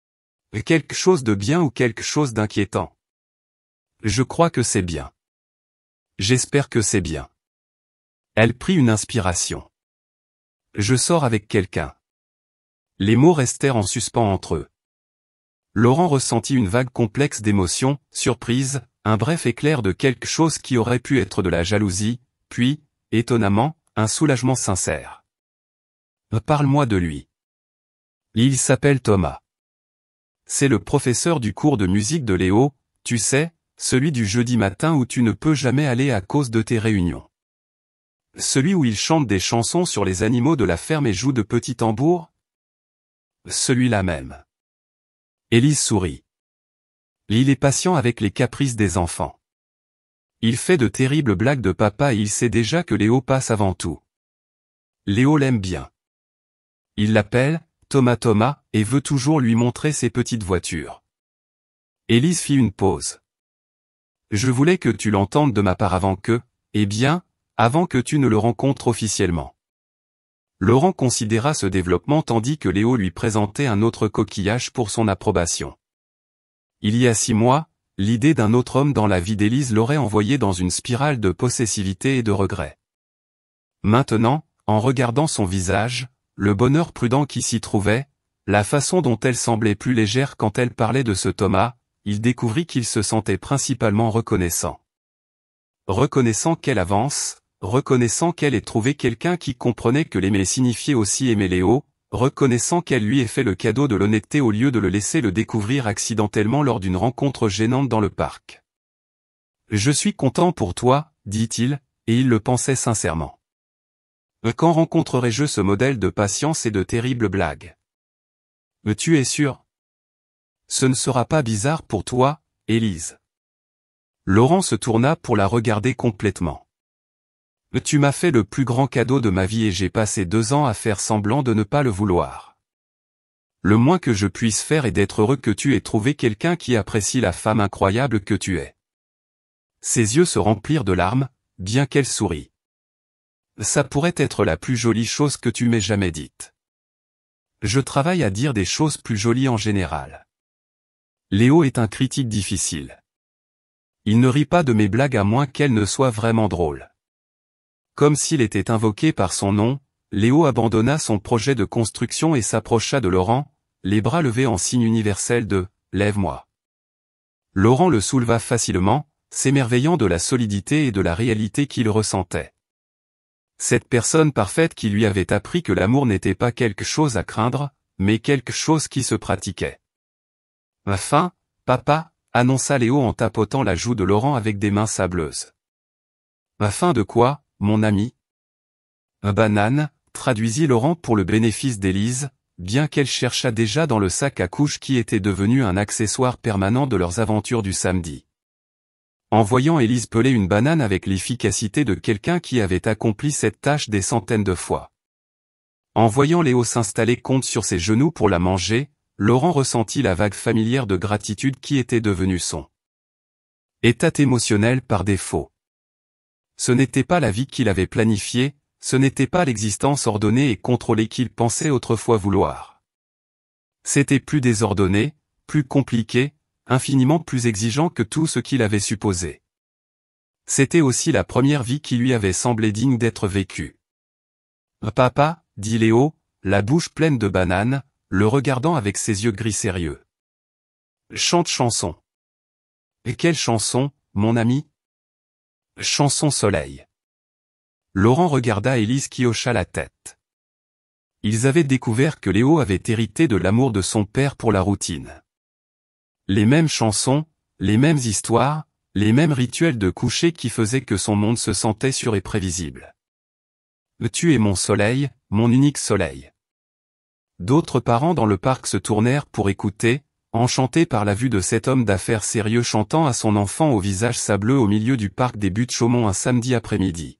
« Quelque chose de bien ou quelque chose d'inquiétant? Je crois que c'est bien. J'espère que c'est bien. » Elle prit une inspiration. Je sors avec quelqu'un. Les mots restèrent en suspens entre eux. Laurent ressentit une vague complexe d'émotions, surprise, un bref éclair de quelque chose qui aurait pu être de la jalousie, puis, étonnamment, un soulagement sincère. Parle-moi de lui. Il s'appelle Thomas. C'est le professeur du cours de musique de Léo, tu sais, celui du jeudi matin où tu ne peux jamais aller à cause de tes réunions. Celui où il chante des chansons sur les animaux de la ferme et joue de petits tambours? Celui-là même. Élise sourit. Il est patient avec les caprices des enfants. Il fait de terribles blagues de papa et il sait déjà que Léo passe avant tout. Léo l'aime bien. Il l'appelle Thomas et veut toujours lui montrer ses petites voitures. Élise fit une pause. Je voulais que tu l'entendes de ma part avant que, avant que tu ne le rencontres officiellement. Laurent considéra ce développement tandis que Léo lui présentait un autre coquillage pour son approbation. Il y a 6 mois, l'idée d'un autre homme dans la vie d'Élise l'aurait envoyée dans une spirale de possessivité et de regret. Maintenant, en regardant son visage, le bonheur prudent qui s'y trouvait, la façon dont elle semblait plus légère quand elle parlait de ce Thomas, il découvrit qu'il se sentait principalement reconnaissant. Reconnaissant qu'elle avance, reconnaissant qu'elle ait trouvé quelqu'un qui comprenait que l'aimer signifiait aussi aimer Léo, reconnaissant qu'elle lui ait fait le cadeau de l'honnêteté au lieu de le laisser le découvrir accidentellement lors d'une rencontre gênante dans le parc. « Je suis content pour toi, dit-il, et il le pensait sincèrement. Quand rencontrerai-je ce modèle de patience et de terribles blagues? Tu es sûr? Ce ne sera pas bizarre pour toi, Élise. Laurent se tourna pour la regarder complètement. Tu m'as fait le plus grand cadeau de ma vie et j'ai passé 2 ans à faire semblant de ne pas le vouloir. Le moins que je puisse faire est d'être heureux que tu aies trouvé quelqu'un qui apprécie la femme incroyable que tu es. Ses yeux se remplirent de larmes, bien qu'elle sourit. Ça pourrait être la plus jolie chose que tu m'aies jamais dite. Je travaille à dire des choses plus jolies en général. Léo est un critique difficile. Il ne rit pas de mes blagues à moins qu'elles ne soient vraiment drôles. Comme s'il était invoqué par son nom, Léo abandonna son projet de construction et s'approcha de Laurent, les bras levés en signe universel de « lève-moi ». Laurent le souleva facilement, s'émerveillant de la solidité et de la réalité qu'il ressentait. Cette personne parfaite qui lui avait appris que l'amour n'était pas quelque chose à craindre, mais quelque chose qui se pratiquait. « Enfin, papa », annonça Léo en tapotant la joue de Laurent avec des mains sableuses. « Afin de quoi, mon ami ? » Banane, traduisit Laurent pour le bénéfice d'Élise, bien qu'elle cherchât déjà dans le sac à couches qui était devenu un accessoire permanent de leurs aventures du samedi. En voyant Élise peler une banane avec l'efficacité de quelqu'un qui avait accompli cette tâche des centaines de fois. En voyant Léo s'installer compte sur ses genoux pour la manger, Laurent ressentit la vague familière de gratitude qui était devenue son état émotionnel par défaut. Ce n'était pas la vie qu'il avait planifiée, ce n'était pas l'existence ordonnée et contrôlée qu'il pensait autrefois vouloir. C'était plus désordonné, plus compliqué, infiniment plus exigeant que tout ce qu'il avait supposé. C'était aussi la première vie qui lui avait semblé digne d'être vécue. « Papa », dit Léo, la bouche pleine de bananes, le regardant avec ses yeux gris sérieux. « Chante chanson. »« Et quelle chanson, mon ami ? » ?»« Chanson soleil. » Laurent regarda Élise qui hocha la tête. Ils avaient découvert que Léo avait hérité de l'amour de son père pour la routine. Les mêmes chansons, les mêmes histoires, les mêmes rituels de coucher qui faisaient que son monde se sentait sûr et prévisible. « Tu es mon soleil, mon unique soleil. » D'autres parents dans le parc se tournèrent pour écouter, enchantés par la vue de cet homme d'affaires sérieux chantant à son enfant au visage sableux au milieu du parc des Buttes-Chaumont un samedi après-midi.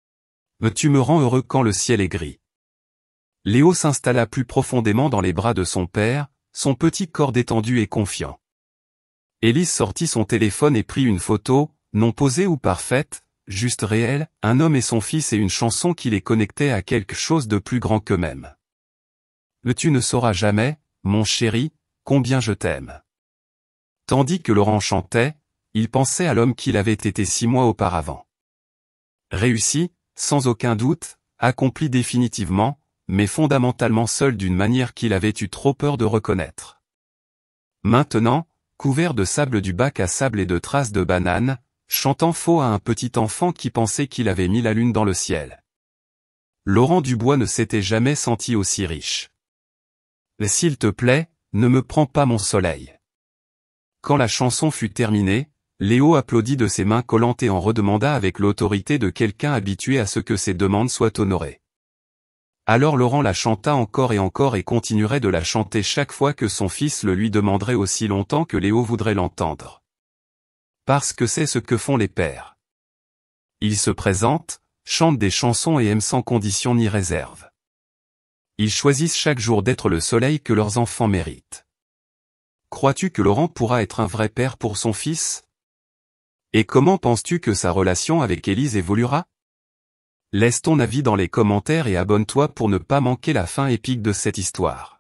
« Tu me rends heureux quand le ciel est gris. » Léo s'installa plus profondément dans les bras de son père, son petit corps détendu et confiant. Élise sortit son téléphone et prit une photo, non posée ou parfaite, juste réelle, un homme et son fils et une chanson qui les connectait à quelque chose de plus grand qu'eux-mêmes. « Tu ne sauras jamais, mon chéri, combien je t'aime. » Tandis que Laurent chantait, il pensait à l'homme qu'il avait été 6 mois auparavant. Réussi, sans aucun doute, accompli définitivement, mais fondamentalement seul d'une manière qu'il avait eu trop peur de reconnaître. Maintenant, couvert de sable du bac à sable et de traces de bananes, chantant faux à un petit enfant qui pensait qu'il avait mis la lune dans le ciel. Laurent Dubois ne s'était jamais senti aussi riche. « S'il te plaît, ne me prends pas mon soleil. » Quand la chanson fut terminée, Léo applaudit de ses mains collantes et en redemanda avec l'autorité de quelqu'un habitué à ce que ses demandes soient honorées. Alors Laurent la chanta encore et continuerait de la chanter chaque fois que son fils le lui demanderait aussi longtemps que Léo voudrait l'entendre. Parce que c'est ce que font les pères. Ils se présentent, chantent des chansons et aiment sans condition ni réserve. Ils choisissent chaque jour d'être le soleil que leurs enfants méritent. Crois-tu que Laurent pourra être un vrai père pour son fils ? Et comment penses-tu que sa relation avec Élise évoluera ? Laisse ton avis dans les commentaires et abonne-toi pour ne pas manquer la fin épique de cette histoire.